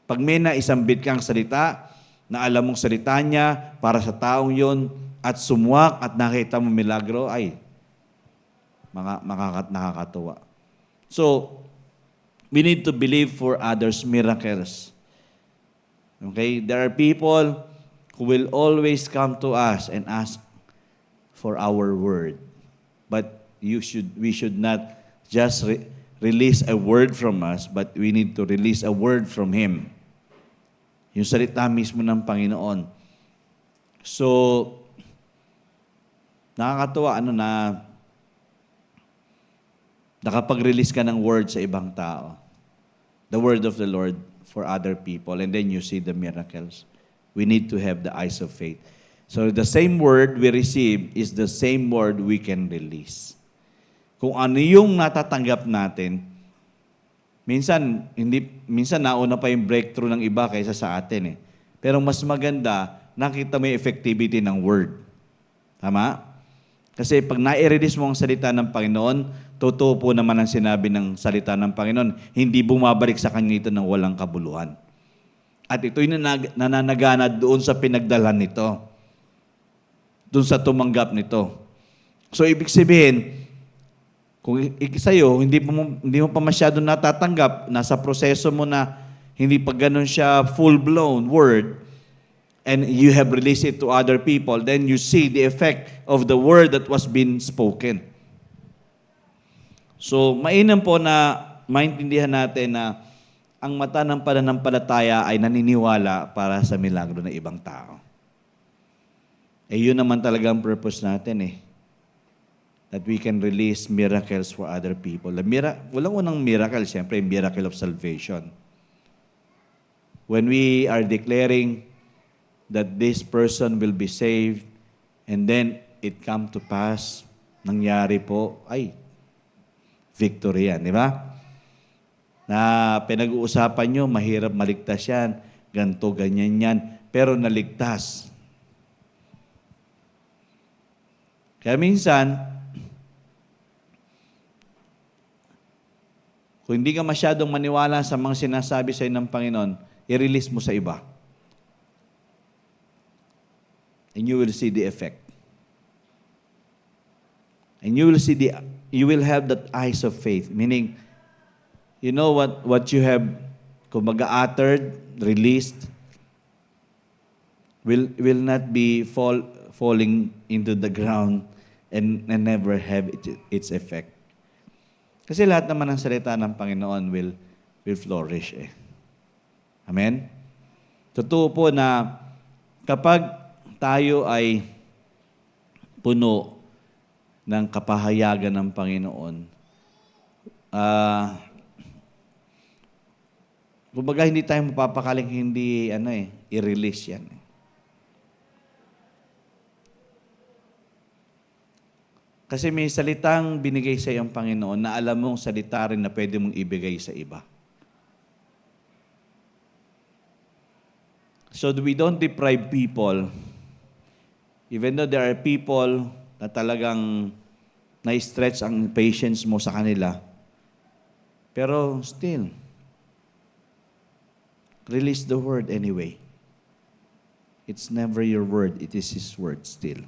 Pag may naisambit kang salita, na alam mong salita niya para sa taong yun, at sumuwak at nakita mo milagro, ay, nakakatuwa. So, we need to believe for others' miracles. Okay? There are people who will always come to us and ask for our word. But we should not just release a word from us, but we need to release a word from Him. Yung salita mismo ng Panginoon. So, nakakatuwa nakapag-release ka ng word sa ibang tao. The word of the Lord for other people. And then you see the miracles. We need to have the eyes of faith. So the same word we receive is the same word we can release. Kung ano yung natatanggap natin, minsan nauna pa yung breakthrough ng iba kaysa sa atin eh. Pero mas maganda, nakita mo yung effectivity ng word. Tama? Kasi pag nai-release mo ang salita ng Panginoon, totoo po naman ang sinabi ng salita ng Panginoon, hindi bumabalik sa kanya ito ng walang kabuluhan. At ito'y nananagana doon sa pinagdalhan nito. Doon sa tumanggap nito. So, ibig sabihin, kung sa'yo, hindi mo pa masyado natatanggap, nasa proseso mo na hindi pa ganun siya full-blown word, and you have released it to other people, then you see the effect of the word that was being spoken. So, mainam po na maintindihan natin na ang mata ng pananampalataya ay naniniwala para sa milagro ng ibang tao. Eh, yun naman talaga ang purpose natin eh. That we can release miracles for other people. Walang unang miracle, siyempre, miracle of salvation. When we are declaring that this person will be saved, and then it come to pass, nangyari po, ay, victory yan, di ba? Na pinag-uusapan nyo, mahirap maligtas yan, ganto, ganyan yan, pero naligtas. Kaya minsan, kung hindi ka masyadong maniwala sa mga sinasabi sa'yo ng Panginoon, i-release mo sa iba. And you will see the effect. And you will have that eyes of faith. Meaning, you know what you have, kumbaga uttered, released, will not be falling into the ground and never have its effect. Kasi lahat naman ng salita ng Panginoon will flourish eh. Amen? Totoo po na kapag tayo ay puno ng kapahayagan ng Panginoon, kumbaga hindi tayo mapapakaling hindi i-release yan. Kasi may salitang binigay sa iyong Panginoon na alam mong salita rin na pwede mong ibigay sa iba. So we don't deprive people, even though there are people na talagang na-stretch ang patience mo sa kanila. Pero still, release the word anyway. It's never your word, it is His word still.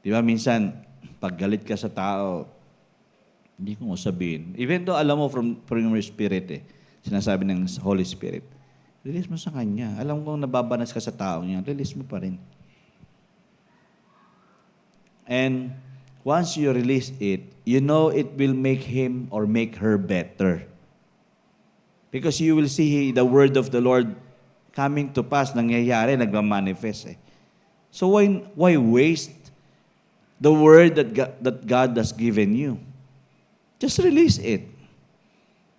Di ba minsan, pag galit ka sa tao, hindi ko sabihin. Even though alam mo from your spirit sinasabi ng Holy Spirit, release mo sa Kanya. Alam kong nababanas ka sa tao niya, release mo pa rin. And once you release it, you know it will make him or make her better. Because you will see the word of the Lord coming to pass, nangyayari, nagmamanifest So why waste the word that God has given you? Just release it.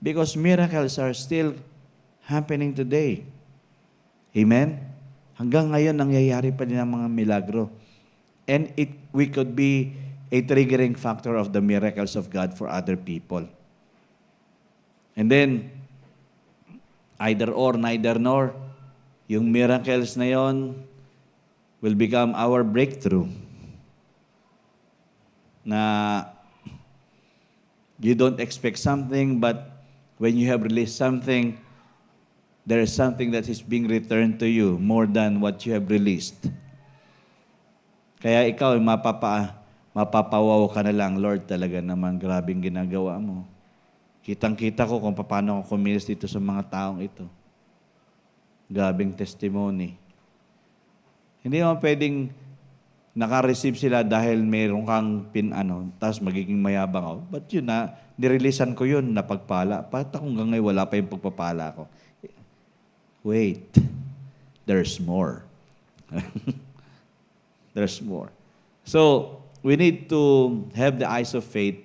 Because miracles are still happening today. Amen? Hanggang ngayon, nangyayari pa din ang mga milagro. And we could be a triggering factor of the miracles of God for other people. And then, either or, neither nor, yung miracles na yon will become our breakthrough. Na you don't expect something, but when you have released something, there is something that is being returned to you more than what you have released. Kaya ikaw, mapapawaw ka na lang, Lord, talaga naman, grabing ginagawa mo. Kitang-kita ko kung paano ako kumilos dito sa mga taong ito. Grabing testimony. Hindi naman pwedeng naka-receive sila dahil mayroon kang tapos magiging mayabang ako. But yun nireleasean ko yun, napagpala. Bakit akong hanggang ngayon wala pa yung pagpapala ko? Wait, there's more. There's more. So, we need to have the eyes of faith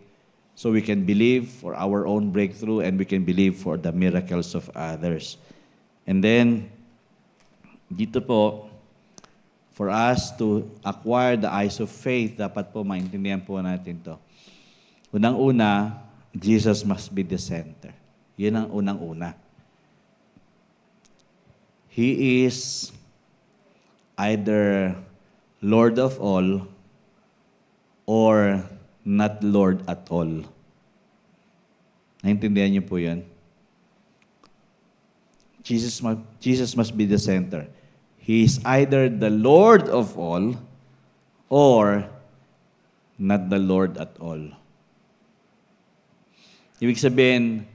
so we can believe for our own breakthrough and we can believe for the miracles of others. And then, dito po, for us to acquire the eyes of faith, dapat po maintindihan po natin to. Unang-una, Jesus must be the center. Yun ang unang-una. He is either Lord of all or not Lord at all. Naintindihan niyo po yun? Jesus must be the center. He is either the Lord of all or not the Lord at all. Ibig sabihin,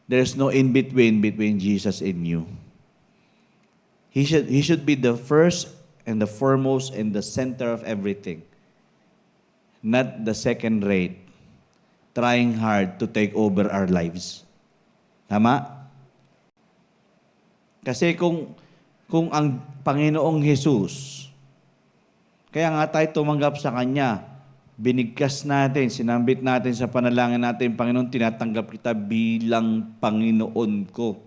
there's no in-between between Jesus and you. He should be the first and the foremost and the center of everything. Not the second rate, trying hard to take over our lives. Tama? Kasi kung ang Panginoong Jesus, kaya nga tayo tumanggap sa Kanya, binigkas natin, sinambit natin sa panalangin natin, Panginoon, tinatanggap kita bilang Panginoon ko.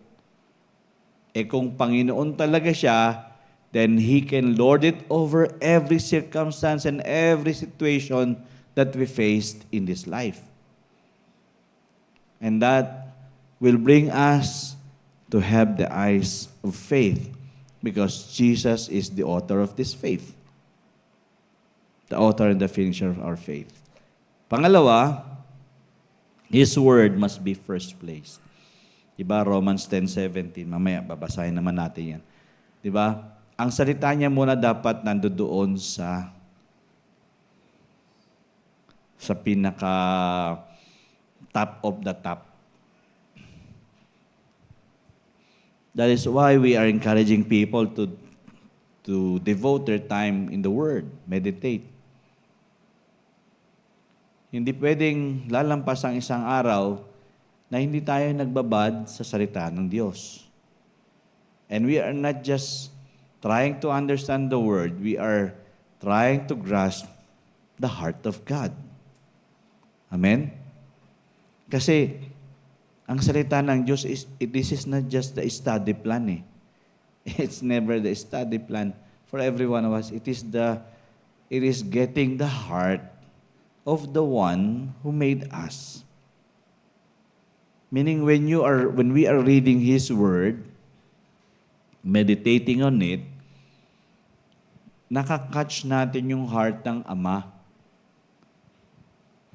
Kung Panginoon talaga siya, then He can lord it over every circumstance and every situation that we faced in this life. And that will bring us to have the eyes of faith because Jesus is the author of this faith. The author and the finisher of our faith. Pangalawa, His Word must be first place. Diba? Romans 10:17. Mamaya, babasahin naman natin yan. Diba? Ang salita niya muna dapat nandoon sa pinaka top of the top. That is why we are encouraging people to devote their time in the Word, meditate. Hindi pwedeng lalampas ang isang araw na hindi tayo nagbabad sa salita ng Diyos. And we are not just trying to understand the Word, we are trying to grasp the heart of God. Amen? Kasi ang salita ng Diyos this is not just the study plan eh. It's never the study plan for every one of us. It is getting the heart of the one who made us. Meaning when we are reading His Word, meditating on it, nakakatch natin yung heart ng Ama.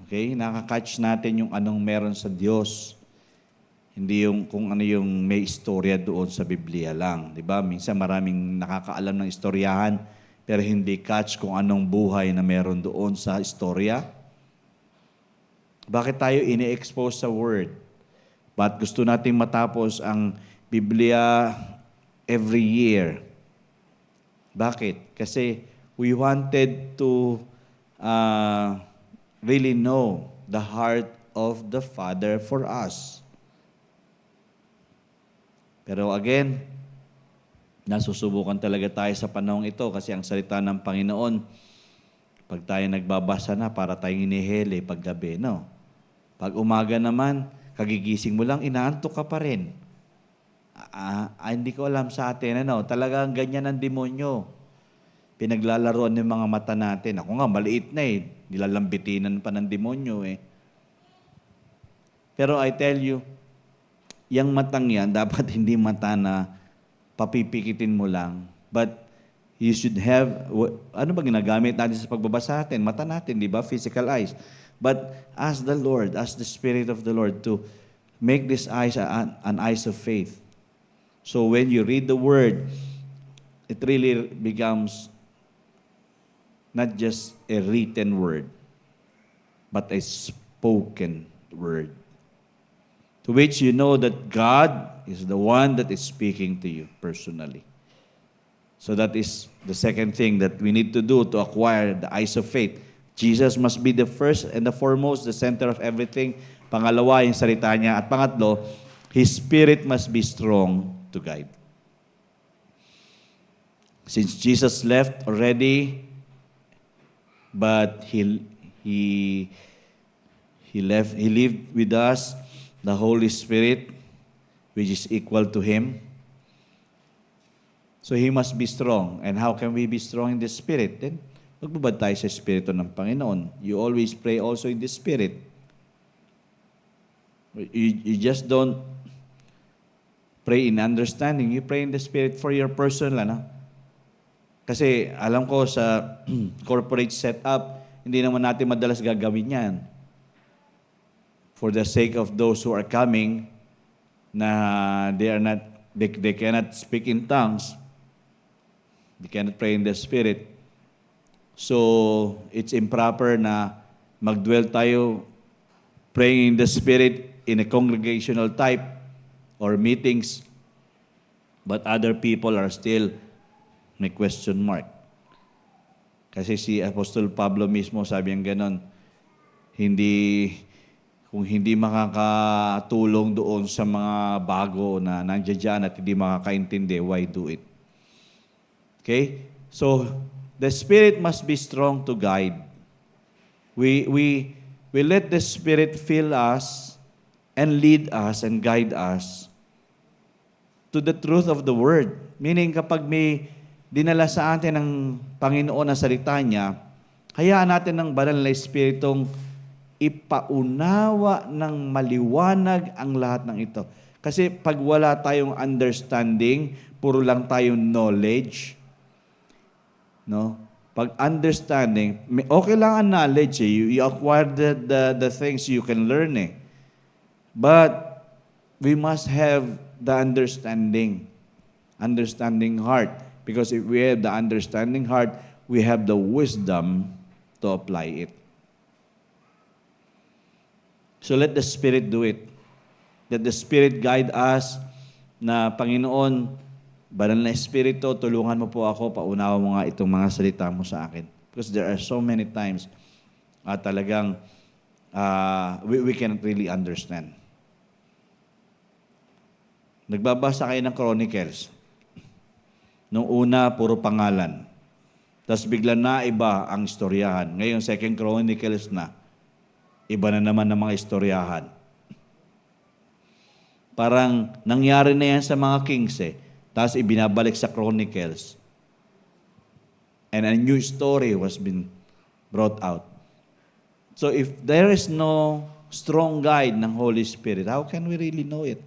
Okay? Nakakatch natin yung anong meron sa Diyos. Hindi yung kung ano yung may istorya doon sa Biblia lang. Diba? Minsan maraming nakakaalam ng istoryahan, pero hindi catch kung anong buhay na meron doon sa istorya. Bakit tayo ini-expose sa Word? Ba't gusto nating matapos ang Biblia every year? Bakit? Kasi we wanted to really know the heart of the Father for us. Pero again, nasusubukan talaga tayo sa panahong ito kasi ang salita ng Panginoon, pag tayo nagbabasa na, para tayong inihele paggabi, no? Pag umaga naman, kagigising mo lang, inaantok ka pa rin. Hindi ko alam sa atin, talagang ganyan ang demonyo. Pinaglalaroan ng mga mata natin. Ako nga, maliit na eh. Nilalambitinan pa ng demonyo eh. Pero I tell you, yung matang yan, dapat hindi mata na papipikitin mo lang. But you should have, ano ba ginagamit natin sa pagbabasa natin? Mata natin, di ba? Physical eyes. But ask the Lord, ask the Spirit of the Lord to make these eyes an eyes of faith. So when you read the Word, it really becomes not just a written word, but a spoken word. To which you know that God is the one that is speaking to you personally. So that is the second thing that we need to do to acquire the eyes of faith. Jesus must be the first and the foremost, the center of everything. Pangalawa, yung salita niya. At pangatlo, His Spirit must be strong to guide. Since Jesus left already, but he lived with us, the Holy Spirit, which is equal to Him. So He must be strong. And how can we be strong in the Spirit? Then, magbubad tayo sa Espiritu ng Panginoon. You always pray also in the Spirit. You just don't pray in understanding. You pray in the Spirit for your personal, Kasi alam ko sa corporate setup, hindi naman natin madalas gagawin yan. For the sake of those who are coming, na they cannot speak in tongues, they cannot pray in the Spirit. So, it's improper na magdwell tayo praying in the Spirit in a congregational type or meetings, but other people are still may question mark. Kasi si Apostol Pablo mismo sabi niya ganon, kung hindi makakatulong doon sa mga bago na nandiyan dyan at hindi makakaintindi, why do it? Okay? So, the Spirit must be strong to guide. We let the Spirit fill us and lead us and guide us to the truth of the Word. Meaning, kapag may dinala sa atin ng Panginoon na salita niya, hayaan natin ng banal na Espiritong ipaunawa ng maliwanag ang lahat ng ito. Kasi pag wala tayong understanding, puro lang tayong knowledge, no? Pag understanding, okay lang ang knowledge, You acquire the things you can learn, But we must have the understanding heart. Because if we have the understanding heart, we have the wisdom to apply it. So let the Spirit do it. Let the Spirit guide us na, Panginoon, banal na Espiritu, tulungan mo po ako, paunawa mo nga itong mga salita mo sa akin. Because there are so many times talagang we cannot really understand. Nagbabasa kayo ng Chronicles. Nung una, puro pangalan. Tapos bigla na iba ang istoryahan. Ngayon, 2 Chronicles na. Iba na naman ang mga istoryahan. Parang nangyari na yan sa mga kings Tapos ibinabalik sa Chronicles. And a new story was been brought out. So if there is no strong guide ng Holy Spirit, how can we really know it?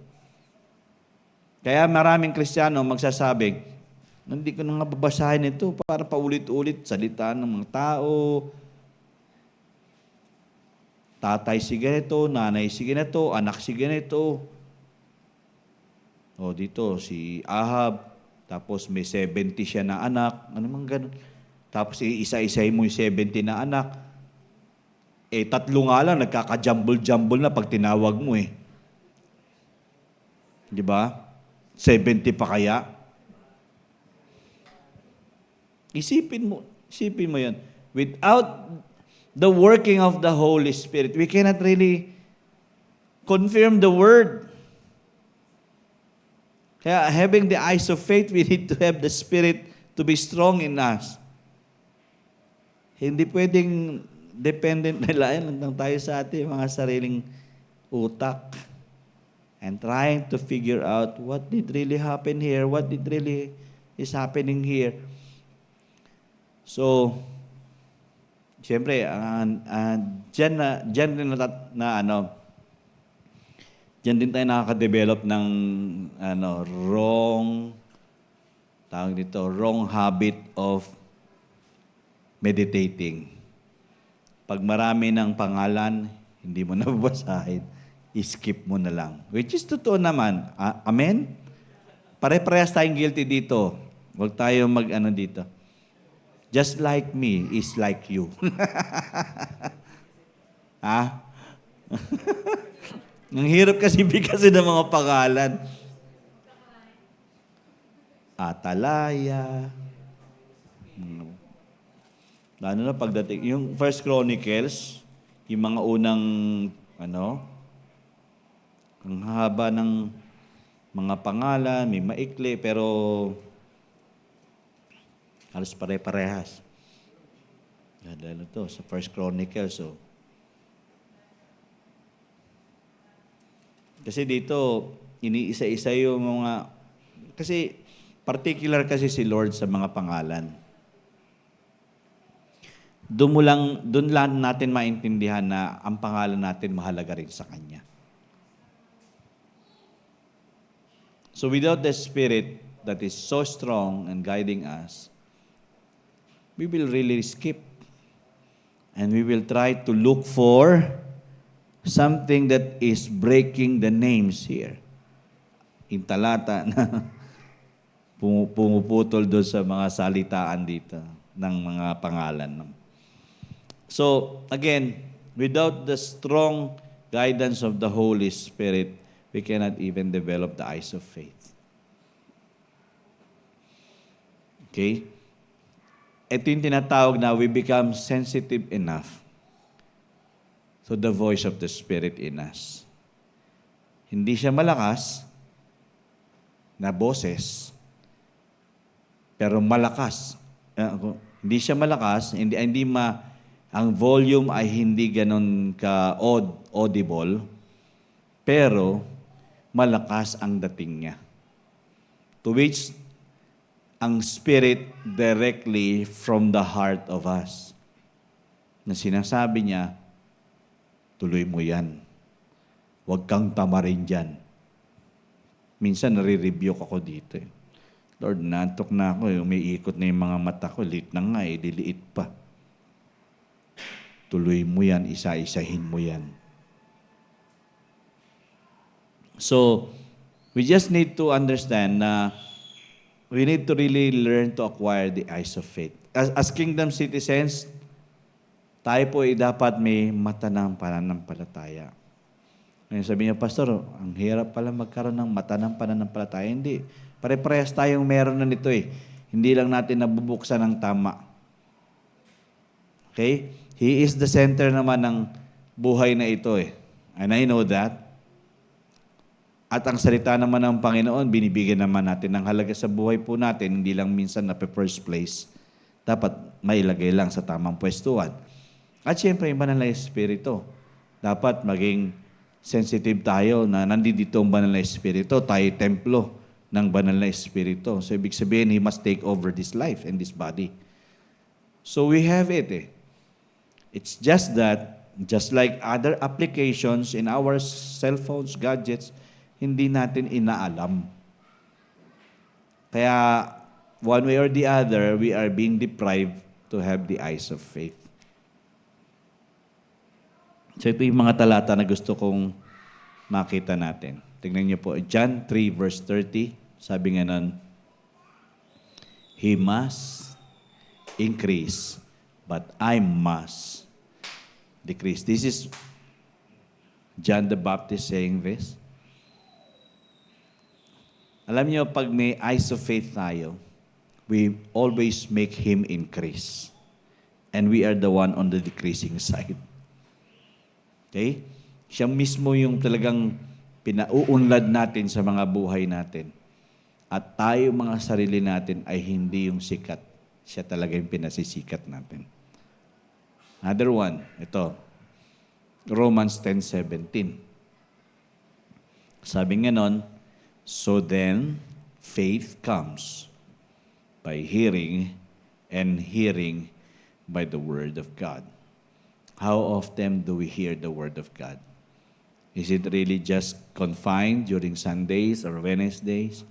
Kaya maraming Kristiyano magsasabing, hindi ko na nga babasahin ito para paulit-ulit salita ng mga tao. Tatay si ganito, nanay si ganito, anak si ganito. O dito, si Ahab, tapos may 70 siya na anak. Ano mang ganun. Tapos isa-isay mo yung 70 na anak. 3 nga lang, nagkaka-jumble-jumble na pag tinawag mo Di ba? 70 pa kaya? Isipin mo yan. Without the working of the Holy Spirit, we cannot really confirm the Word. Kaya having the eyes of faith, we need to have the Spirit to be strong in us. Hindi pwedeng dependent na lang tayo sa ating mga sariling utak and trying to figure out what did really happen here, what did really is happening here. So, siyempre, dyan din tayo nakaka-develop ng wrong habit of meditating. Pag marami ng pangalan, hindi mo nababasahin, skip mo na lang. Which is totoo naman. Amen? Pare-parehas tayong guilty dito. Huwag tayo dito. Just like me is like you. Ang hirap kasi bigkasin ng mga pangalan. Atalaya. Lalo na pagdating, yung First Chronicles, yung mga unang, ang haba ng mga pangalan, may maikli, pero Halos pare-parehas. Lalo to, sa First Chronicles. So. Kasi dito, iniisa-isa yung mga... Kasi particular kasi si Lord sa mga pangalan. Doon lang natin maintindihan na ang pangalan natin mahalaga rin sa Kanya. So without the Spirit that is so strong and guiding us, we will really skip. And we will try to look for something that is breaking the names here. Yung talata na pumuputol doon sa mga salitaan dito ng mga pangalan. So, again, without the strong guidance of the Holy Spirit, we cannot even develop the eyes of faith. Okay? Ito yung tinatawag na we become sensitive enough to the voice of the Spirit in us. Hindi siya malakas na boses, pero malakas. Hindi siya malakas, ang volume ay hindi ganon ka-audible, pero malakas ang dating niya. To which ang Spirit directly from the heart of us. Na sinasabi niya, tuloy mo yan. Huwag kang tamarin dyan. Minsan nare-rebuke ako dito. Lord, nantok na ako. Umiikot na yung mga mata ko. Liit na nga diliit pa. Tuloy mo yan, isa-isahin mo yan. So, we just need to understand na we need to really learn to acquire the eyes of faith. As kingdom citizens, tayo po ay dapat may mata ng pananampalataya. Ngayon sabi niya, Pastor, ang hirap pala magkaroon ng mata ng pananampalataya. Hindi. Pare-parehas tayong meron na nito eh. Hindi lang natin nabubuksan ng tama. Okay? He is the center naman ng buhay na ito eh. And I know that. At ang salita naman ng Panginoon, binibigyan naman natin ng halaga sa buhay po natin, hindi lang minsan na first place. Dapat mailagay lang sa tamang pwestuhan. At siyempre, yung banal na Espiritu. Dapat maging sensitive tayo na nandito ang banal na Espiritu. Tayo templo ng banal na Espiritu. So, ibig sabihin, He must take over this life and this body. So, we have it eh. It's just that, just like other applications in our cell phones, gadgets, hindi natin inaalam. Kaya, one way or the other, we are being deprived to have the eyes of faith. So ito yung mga talata na gusto kong makita natin. Tingnan niyo po, John 3 verse 30, sabi nga nun, He must increase, but I must decrease. This is John the Baptist saying this. Alam niyo, pag may eyes of faith tayo, we always make Him increase. And we are the one on the decreasing side. Okay? Siya mismo yung talagang pinauunlad natin sa mga buhay natin. At tayo mga sarili natin ay hindi yung sikat. Siya talaga yung pinasisikat natin. Another one, ito. Romans 10:17. Sabi nga nun, so then, faith comes by hearing, and hearing by the Word of God. How often do we hear the Word of God? Is it really just confined during Sundays or Wednesdays?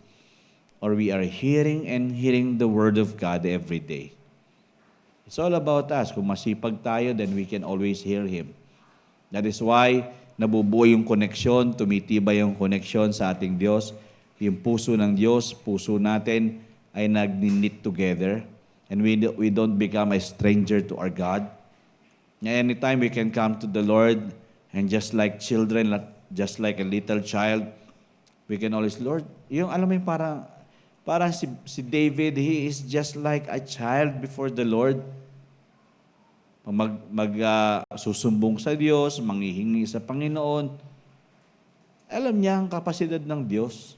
Or we are hearing and hearing the Word of God every day? It's all about us. Kung masipag tayo, then we can always hear Him. That is why nabubuo yung koneksyon, tumitibay yung koneksyon sa ating Diyos. Yung puso ng Diyos, puso natin ay nag-knit together. And we don't become a stranger to our God. Anytime we can come to the Lord, and just like children, just like a little child, we can always, Lord, yung alam mo yung parang si David, he is just like a child before the Lord. Susumbong sa Diyos, manghihingi sa Panginoon. Alam niya ang kapasidad ng Diyos.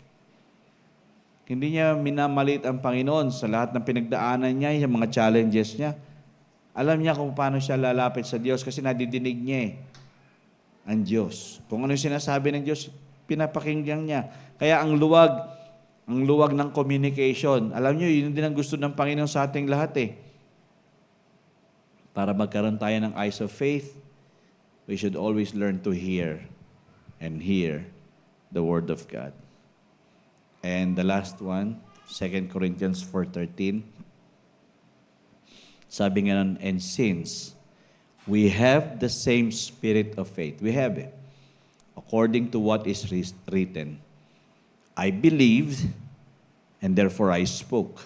Hindi niya minamalit ang Panginoon sa lahat ng pinagdaanan niya, yung mga challenges niya. Alam niya kung paano siya lalapit sa Diyos kasi nadidinig niya ang Diyos. Kung ano yung sinasabi ng Diyos, pinapakinggan niya. Kaya ang luwag ng communication. Alam niyo, yun din ang gusto ng Panginoon sa ating lahat Para magkaroon tayo ng eyes of faith, we should always learn to hear and hear the Word of God. And the last one, 2 Corinthians 4:13. Sabi nga nun, and since we have the same spirit of faith, we have it, according to what is written, I believed, and therefore I spoke.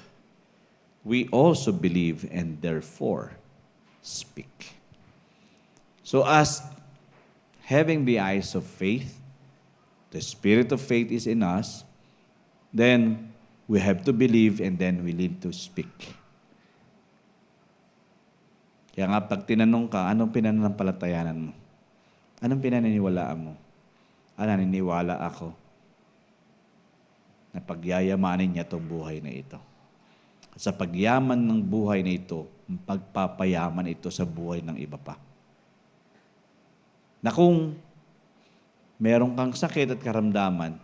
We also believe, and therefore speak. So as having the eyes of faith, the spirit of faith is in us, then we have to believe and then we need to speak. Kaya nga pag tinanong ka, anong pinanampalatayanan mo? Anong pinaniniwalaan mo? Naniniwala ako na pagyayamanin niya itong buhay na ito. At sa pagyaman ng buhay na ito, pagpapayaman ito sa buhay ng iba pa. Na kung meron kang sakit at karamdaman,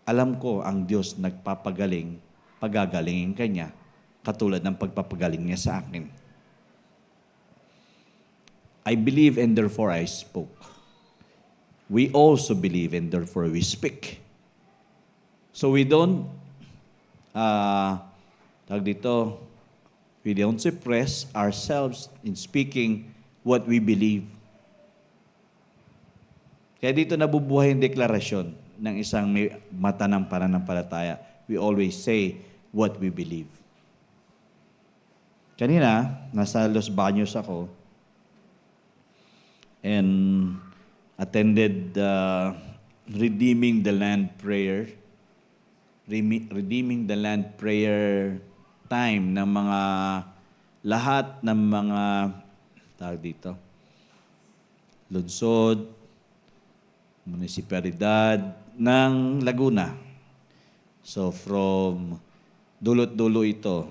alam ko ang Diyos nagpapagaling, pagagalingin ka niya, katulad ng pagpapagaling niya sa akin. I believe and therefore I spoke. We also believe and therefore we speak. So we don't, we don't suppress ourselves in speaking what we believe. Kaya dito nabubuhay yung deklarasyon ng isang may mata ng pananampalataya. We always say what we believe. Kanina, nasa Los Baños ako, and attended Redeeming the Land prayer. Redeeming the Land prayer time ng mga lahat ng mga lungsod, munisipalidad ng Laguna. So from dulot-dulo ito.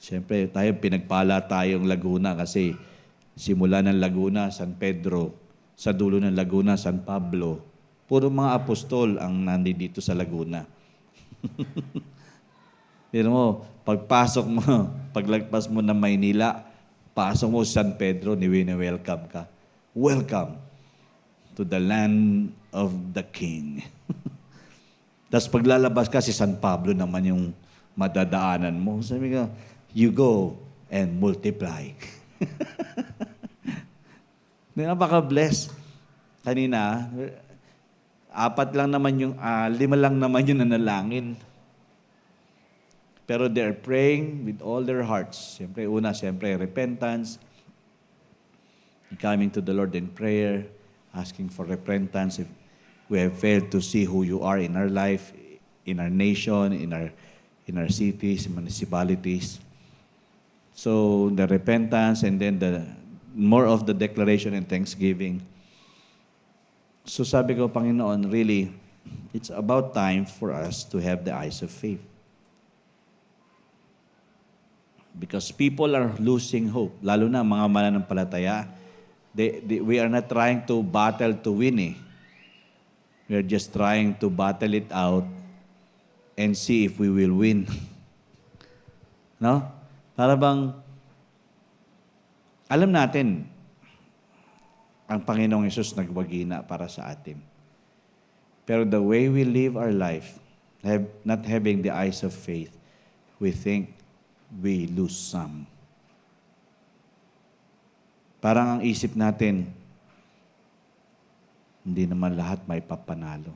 Siyempre, pinagpala tayong Laguna kasi simula ng Laguna, San Pedro, sa dulo ng Laguna, San Pablo. Puro mga apostol ang nandito sa Laguna. Pero mo, pagpasok mo, paglagpas mo ng Maynila, pasok mo sa San Pedro, welcome ka. Welcome to the land of the King. Tapos paglalabas ka, si San Pablo naman yung madadaanan mo. Sabi ka, you go and multiply. Napaka-bless. Kanina, 5 lang naman yung nanalangin. Pero they're praying with all their hearts. Siyempre, repentance. Coming to the Lord in prayer, asking for repentance if we have failed to see who you are in our life, in our nation, in our cities, municipalities. So, the repentance and then more of the declaration and thanksgiving. So sabi ko, Panginoon, really, it's about time for us to have the eyes of faith. Because people are losing hope. Lalo na mga mananampalataya. We are not trying to battle to win We are just trying to battle it out and see if we will win. No? Para bang alam natin, ang Panginoong Hesus nagwagina para sa atin. Pero the way we live our life, not having the eyes of faith, we think we lose some. Parang ang isip natin, hindi naman lahat may papanalo.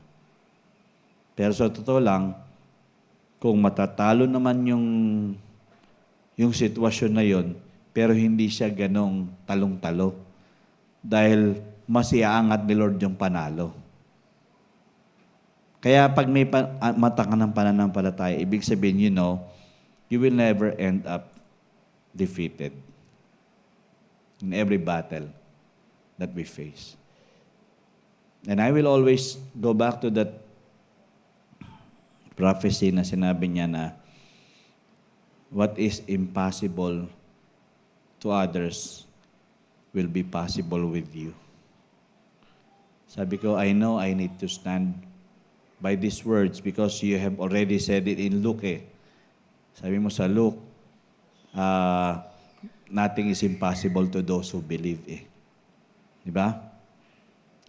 Pero sa totoo lang, kung matatalo naman yung sitwasyon na yon, pero hindi siya ganong talong-talo. Dahil mas iaangat ni Lord yung panalo. Kaya pag may mata ka ng pananampalataya, ibig sabihin, you will never end up defeated in every battle that we face. And I will always go back to that prophecy na sinabi niya na what is impossible to others will be possible with you. Sabi ko, I know I need to stand by these words because you have already said it in Luke eh. Sabi mo sa Luke, nothing is impossible to those who believe eh. Di ba?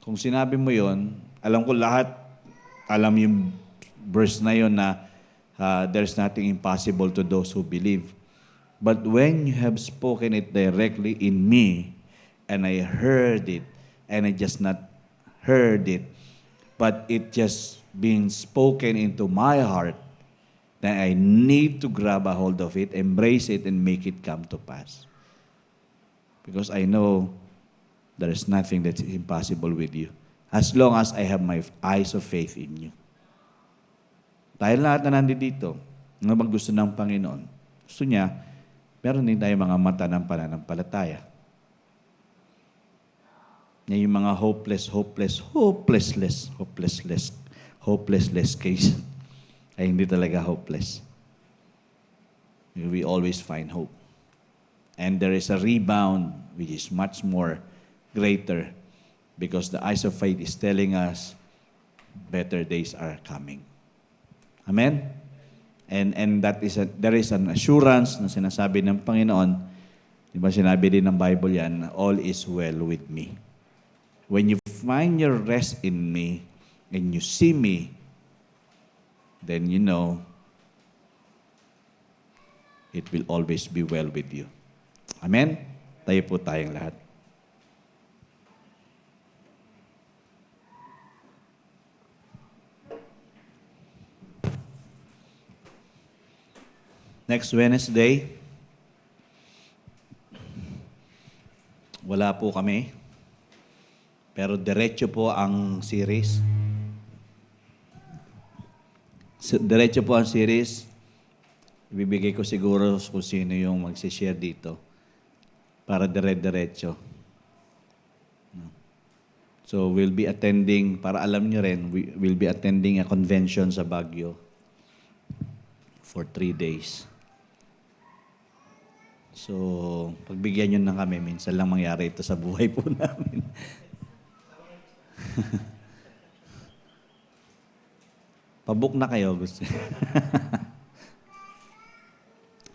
Kung sinabi mo yon, alam ko lahat, alam yung verse na yon na there's nothing impossible to those who believe. But when you have spoken it directly in me, and I heard it, and I just not heard it, but it just being spoken into my heart, then I need to grab a hold of it, embrace it, and make it come to pass. Because I know there is nothing that's impossible with you. As long as I have my eyes of faith in you. Dahil lahat na nandito, na gusto ng Panginoon, gusto niya, meron din tayo mga mata ng pananampalataya. Yan yung mga hopeless case ay hindi talaga hopeless. We always find hope. And there is a rebound which is much more greater because the eyes of faith is telling us better days are coming. Amen? And that is there is an assurance na sinasabi ng Panginoon, di ba sinabi din ng Bible yan, all is well with me. When you find your rest in me and you see me, then you know it will always be well with you. Amen? Tayo po tayong lahat. Next Wednesday, wala po kami. Pero diretso po ang series. Diretso po ang series. Ibibigay ko siguro kung sino yung magsishare dito. Para dire-diretso. So we'll be attending, para alam nyo rin, we'll be attending a convention sa Baguio for 3 days. So, pagbigyan nyo na kami, minsan lang mangyari ito sa buhay po namin. Pabook na kayo, gusto.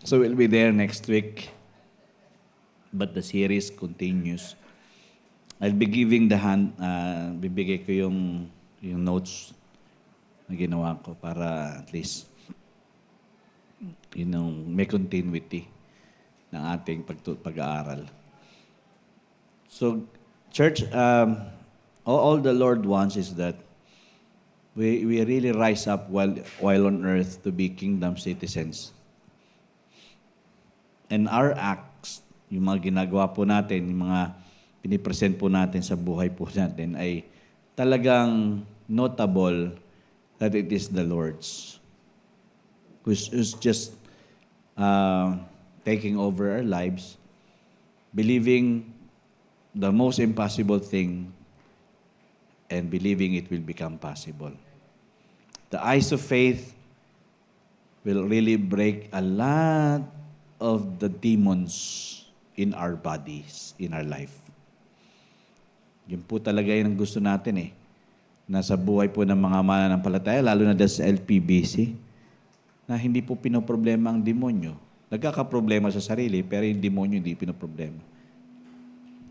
So, we'll be there next week. But the series continues. I'll be giving the hand, bibigay ko yung notes na ginawa ko para at least, may continuity ng ating pag-aaral. So, church, all the Lord wants is that we really rise up while on earth to be kingdom citizens. And our acts, yung mga ginagawa po natin, yung mga pinipresent po natin sa buhay po natin ay talagang notable that it is the Lord's. Who's just taking over our lives, believing the most impossible thing and believing it will become possible. The eyes of faith will really break a lot of the demons in our bodies, in our life. Yun po talaga yung gusto natin eh. Nasa buhay po ng mga mananampalataya, lalo na sa LPBC, na hindi po pinoproblema ang demonyo. Nagkakaproblema sa sarili, pero yung demonyo hindi pinoproblema.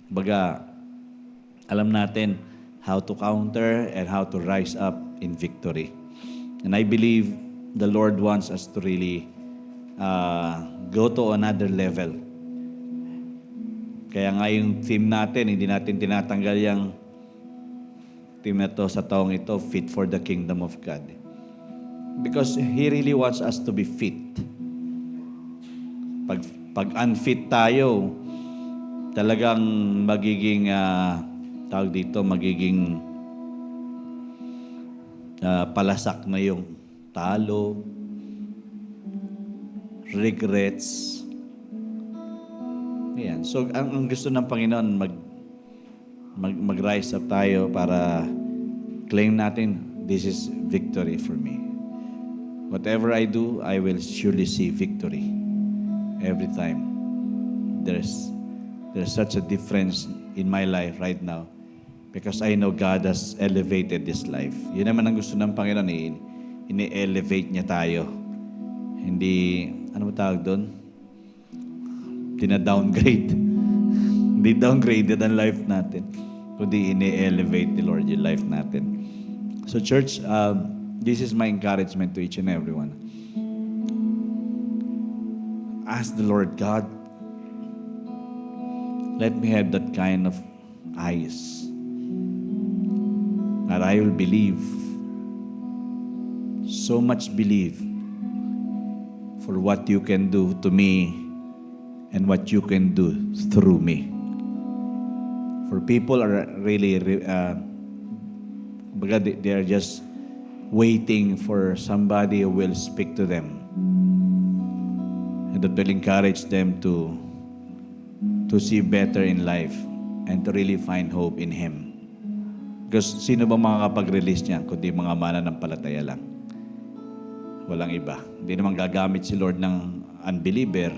Baga, alam natin how to counter and how to rise up in victory. And I believe the Lord wants us to really go to another level. Kaya nga yung theme natin, hindi natin tinatanggal yung theme na to sa taong ito, Fit for the Kingdom of God. Because He really wants us to be fit. Pag unfit tayo, talagang magiging, magiging palasak na yung talo, regrets. Ayan. So, ang gusto ng Panginoon, mag-rise up tayo para claim natin, this is victory for me. Whatever I do, I will surely see victory every time. There's such a difference in my life right now because I know God has elevated this life. Yun naman ang gusto ng Panginoon, ini-elevate niya tayo. Hindi, ano ba tawag doon? Tina-downgrade. Hindi downgraded ang life natin, kundi ini-elevate the Lord yung life natin. So church, this is my encouragement to each and everyone. Ask the Lord, God, let me have that kind of eyes that I will believe, so much believe for what you can do to me and what you can do through me. For people are really, they are just waiting for somebody who will speak to them and that will encourage them to see better in life and to really find hope in Him. Because sino ba makakapag-release niya kundi mga mananampalataya lang? Walang iba. Hindi naman gagamit si Lord ng unbeliever,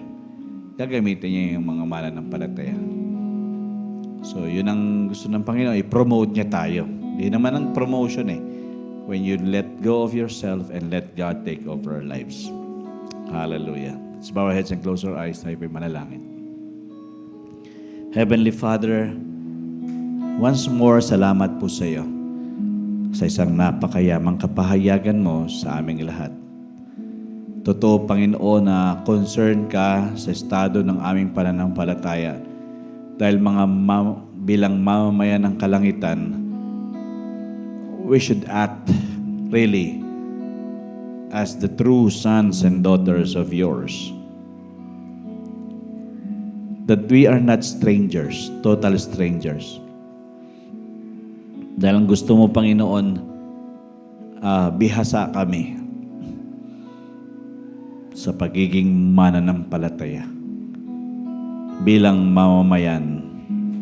gagamitin niya yung mga mananampalataya. So yun ang gusto ng Panginoon, i-promote niya tayo. Hindi naman ang promotion when you let go of yourself and let God take over our lives. Hallelujah. Let's bow our heads and close our eyes. Tayo po'y manalangin. Heavenly Father, once more, salamat po sa iyo sa isang napakayamang kapahayagan mo sa aming lahat. Totoo, Panginoon, na concern ka sa estado ng aming pananampalataya dahil bilang mamamayan ng kalangitan, we should act really as the true sons and daughters of yours. That we are not strangers, total strangers. Dahil ang gusto mo, Panginoon, bihasa kami sa pagiging mananampalataya bilang mamamayan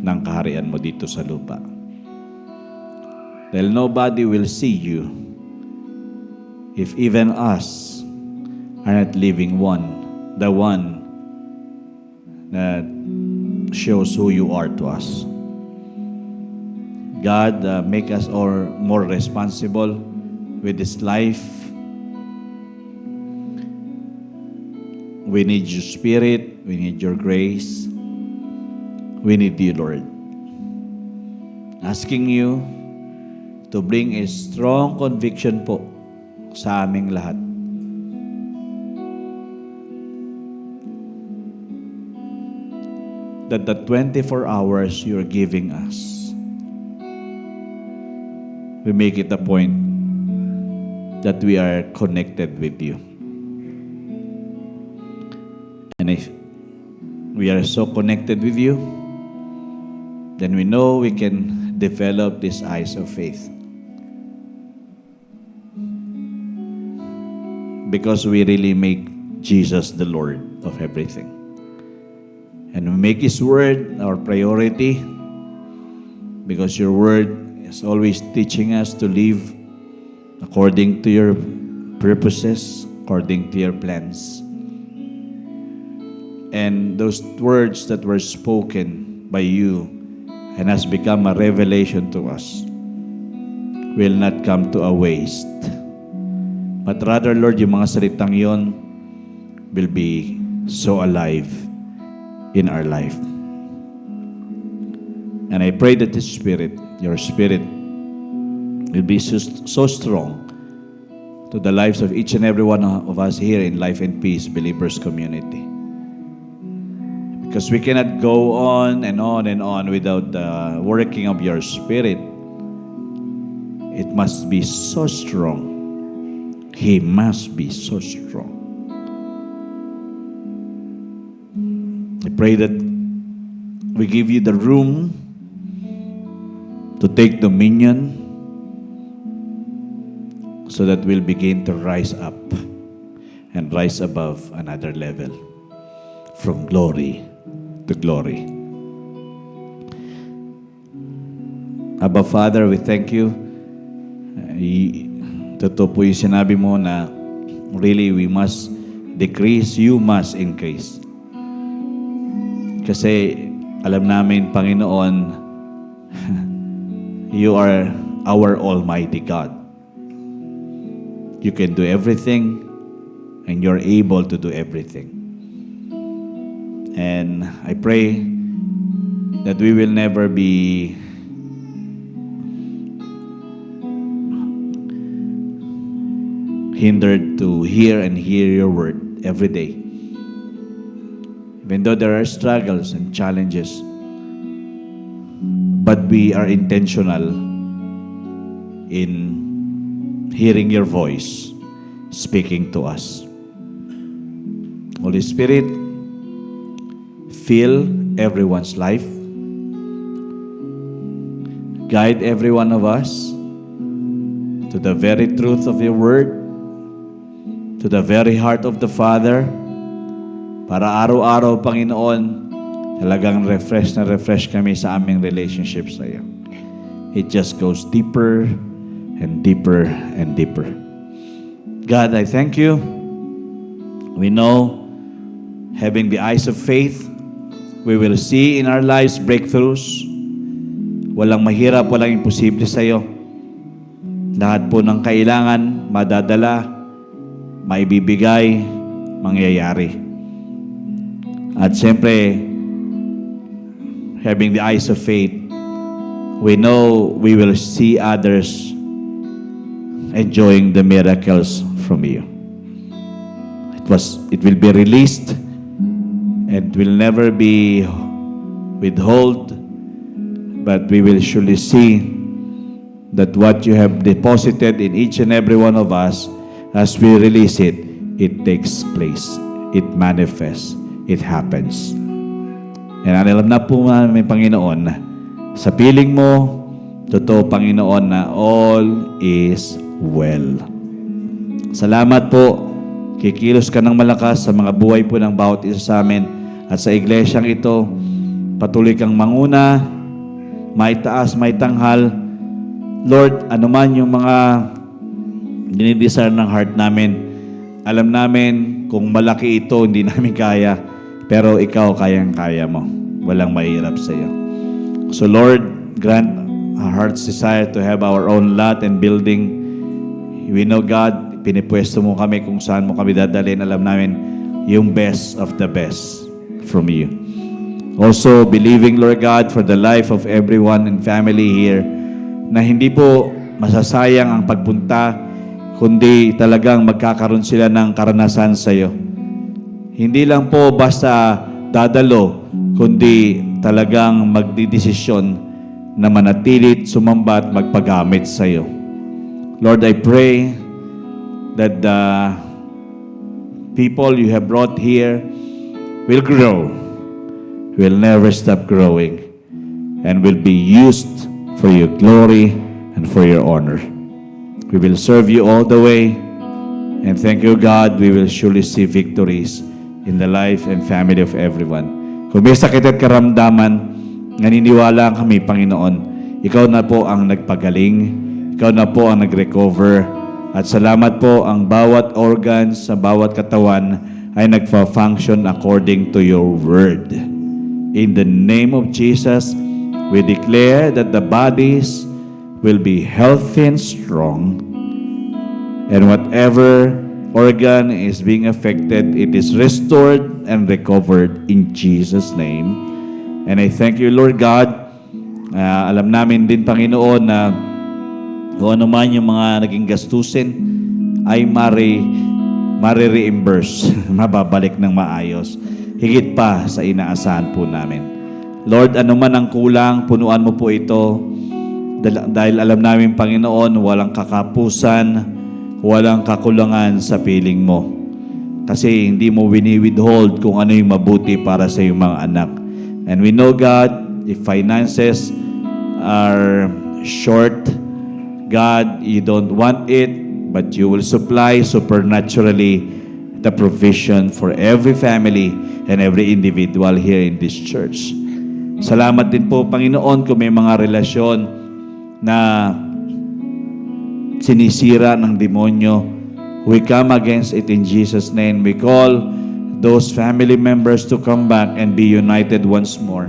ng kaharian mo dito sa lupa. Dahil nobody will see you if even us are not living the one that shows who you are to us. God, make us more responsible with this life. We need your Spirit. We need your grace. We need you, Lord. Asking you to bring a strong conviction po sa aming lahat. That the 24 hours you're giving us, we make it a point that we are connected with you. And if we are so connected with you, then we know we can develop these eyes of faith. Because we really make Jesus the Lord of everything. And we make His Word our priority because your Word is always teaching us to live according to your purposes, according to your plans. And those words that were spoken by you and has become a revelation to us will not come to a waste. But rather, Lord, yung mga salitang yon will be so alive in our life. And I pray that this Spirit, your Spirit, will be so strong to the lives of each and every one of us here in Life and Peace Believers Community. Because we cannot go on and on and on without the working of your Spirit. It must be so strong. He must be so strong. I pray that we give you the room to take dominion so that we'll begin to rise up and rise above another level from glory to glory. Abba Father, we thank you. Totoo po yung sinabi mo na really we must decrease, you must increase. Kasi alam namin, Panginoon, you are our Almighty God. You can do everything, and you're able to do everything. And I pray that we will never be hindered to hear and hear your word every day. Even though there are struggles and challenges, but we are intentional in hearing your voice speaking to us. Holy Spirit, fill everyone's life. Guide every one of us to the very truth of your word, to the very heart of the Father, para araw-araw, Panginoon, talagang refresh kami sa aming relationship sa iyo. It just goes deeper and deeper and deeper. God, I thank you. We know, having the eyes of faith, we will see in our lives breakthroughs. Walang mahirap, walang imposible sa iyo. Lahat po ng kailangan, madadala, maibibigay, mangyayari. At siyempre, having the eyes of faith, we know we will see others enjoying the miracles from you. It will be released and will never be withheld, but we will surely see that what you have deposited in each and every one of us, as we release it, it takes place. It manifests. It happens. And alam na po namin, Panginoon, sa piling mo, totoo, Panginoon, na all is well. Salamat po. Kikilos ka ng malakas sa mga buhay po ng bawat isa sa amin at sa iglesyang ito. Patuloy kang manguna, may taas, may tanghal. Lord, anuman yung mga dinidesire ng heart namin, alam namin kung malaki ito, hindi namin kaya, pero ikaw kayang-kaya mo. Walang mahirap sa iyo. So Lord, grant our heart's desire to have our own lot and building. We know, God, pinipwesto mo kami kung saan mo kami dadalhin. Alam namin yung best of the best from you. Also, believing, Lord God, for the life of everyone and family here, na hindi po masasayang ang pagpunta, kundi talagang magkakaroon sila ng karanasan sa iyo. Hindi lang po basta dadalo, kundi talagang magdidesisyon na manatilit, sumamba at magpagamit sa iyo. Lord, I pray that the people you have brought here will grow, will never stop growing, and will be used for your glory and for your honor. We will serve you all the way, and thank you, God, we will surely see victories in the life and family of everyone. Kung may sakit at karamdaman, naniniwala kami, Panginoon, ikaw na po ang nagpagaling, ikaw na po ang nag-recover, at salamat po ang bawat organs sa bawat katawan ay nagfa-function according to your word. In the name of Jesus, we declare that the bodies will be healthy and strong, and whatever organ is being affected, it is restored and recovered in Jesus' name. And I thank you, Lord God. Alam namin din, Panginoon, na kung ano man yung mga naging gastusin ay mare-reimburse, mababalik ng maayos. Higit pa sa inaasahan po namin. Lord, ano man ang kulang, punuan mo po ito. Dahil alam namin, Panginoon, walang kakapusan, walang kakulangan sa piling mo. Kasi hindi mo wini-withhold kung ano yung mabuti para sa iyong mga anak. And we know, God, if finances are short, God, you don't want it, but you will supply supernaturally the provision for every family and every individual here in this church. Salamat din po, Panginoon, kung may mga relasyon na sinisira ng demonyo, We come against it in Jesus' name. We call those family members to come back and be united once more.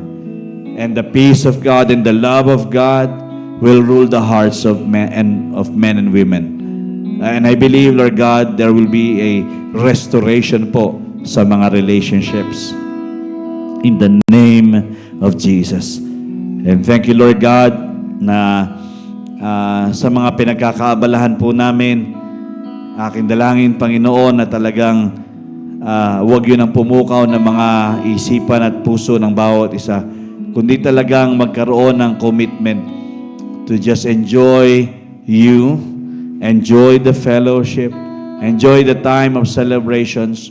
And the peace of God and the love of God will rule the hearts of men and women. And I believe, Lord God, there will be a restoration po sa mga relationships. In the name of Jesus. And thank you, Lord God, na sa mga pinagkakaabalahan po namin, aking dalangin, Panginoon, na talagang huwag yun ang pumukaw ng mga isipan at puso ng bawat isa, kundi talagang magkaroon ng commitment to just enjoy you, enjoy the fellowship, enjoy the time of celebrations,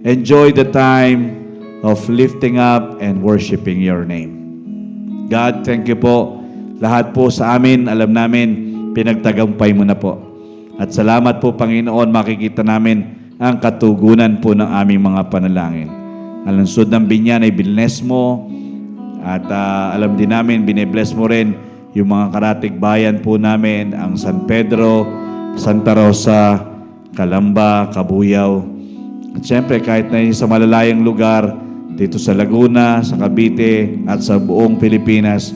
enjoy the time of lifting up and worshiping your name. God, thank you po. Lahat po sa amin, alam namin, pinagtagumpay mo na po. At salamat po, Panginoon, makikita namin ang katugunan po ng aming mga panalangin. Ang lungsod ng Binyan ay binless mo at alam din namin, binibless mo rin yung mga karatig bayan po namin, ang San Pedro, Santa Rosa, Calamba, Cabuyao. At syempre, kahit na sa malalayang lugar, dito sa Laguna, sa Cavite, at sa buong Pilipinas,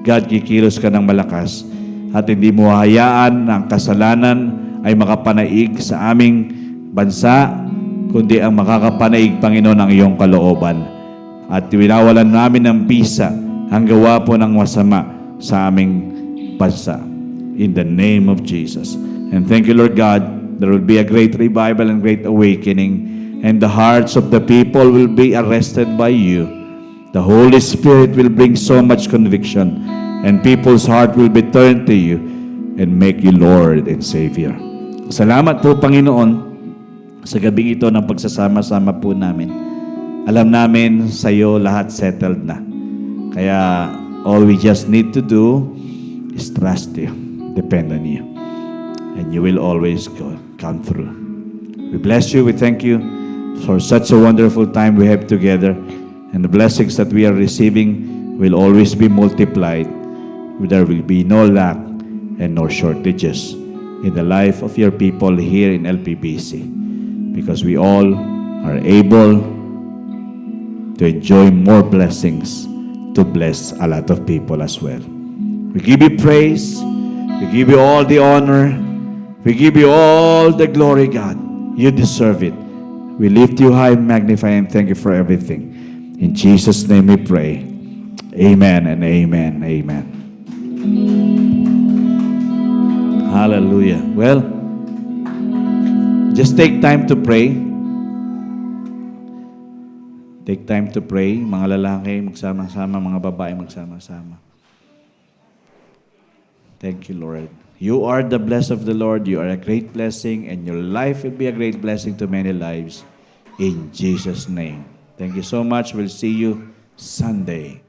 God, kikilos ka ng malakas. At hindi mo hayaan na ang kasalanan ay makapanaig sa aming bansa, kundi ang makakapanaig, Panginoon, ang iyong kalooban. At winawalan namin ng bisa ang gawa po ng masama sa aming bansa. In the name of Jesus. And thank you, Lord God, there will be a great revival and great awakening, and the hearts of the people will be arrested by you. The Holy Spirit will bring so much conviction, and people's heart will be turned to you and make you Lord and Savior. Salamat po, Panginoon, sa gabing ito ng pagsasama-sama po namin. Alam namin sa iyo lahat settled na. Kaya all we just need to do is trust you, depend on you, and you will always come through. We bless you, we thank you for such a wonderful time we have together, and the blessings that we are receiving will always be multiplied. There will be no lack and no shortages in the life of your people here in LPBC, because we all are able to enjoy more blessings to bless a lot of people as well. We give you praise, we give you all the honor, we give you all the glory, God. You deserve it. We lift you high, magnify, and thank you for everything. In Jesus' name we pray. Amen and amen. Amen. Hallelujah. Well, just take time to pray. Take time to pray. Mga lalaki, magsama-sama. Mga babae, magsama-sama. Thank you, Lord. You are the blessed of the Lord. You are a great blessing, and your life will be a great blessing to many lives. In Jesus' name. Thank you so much. We'll see you Sunday.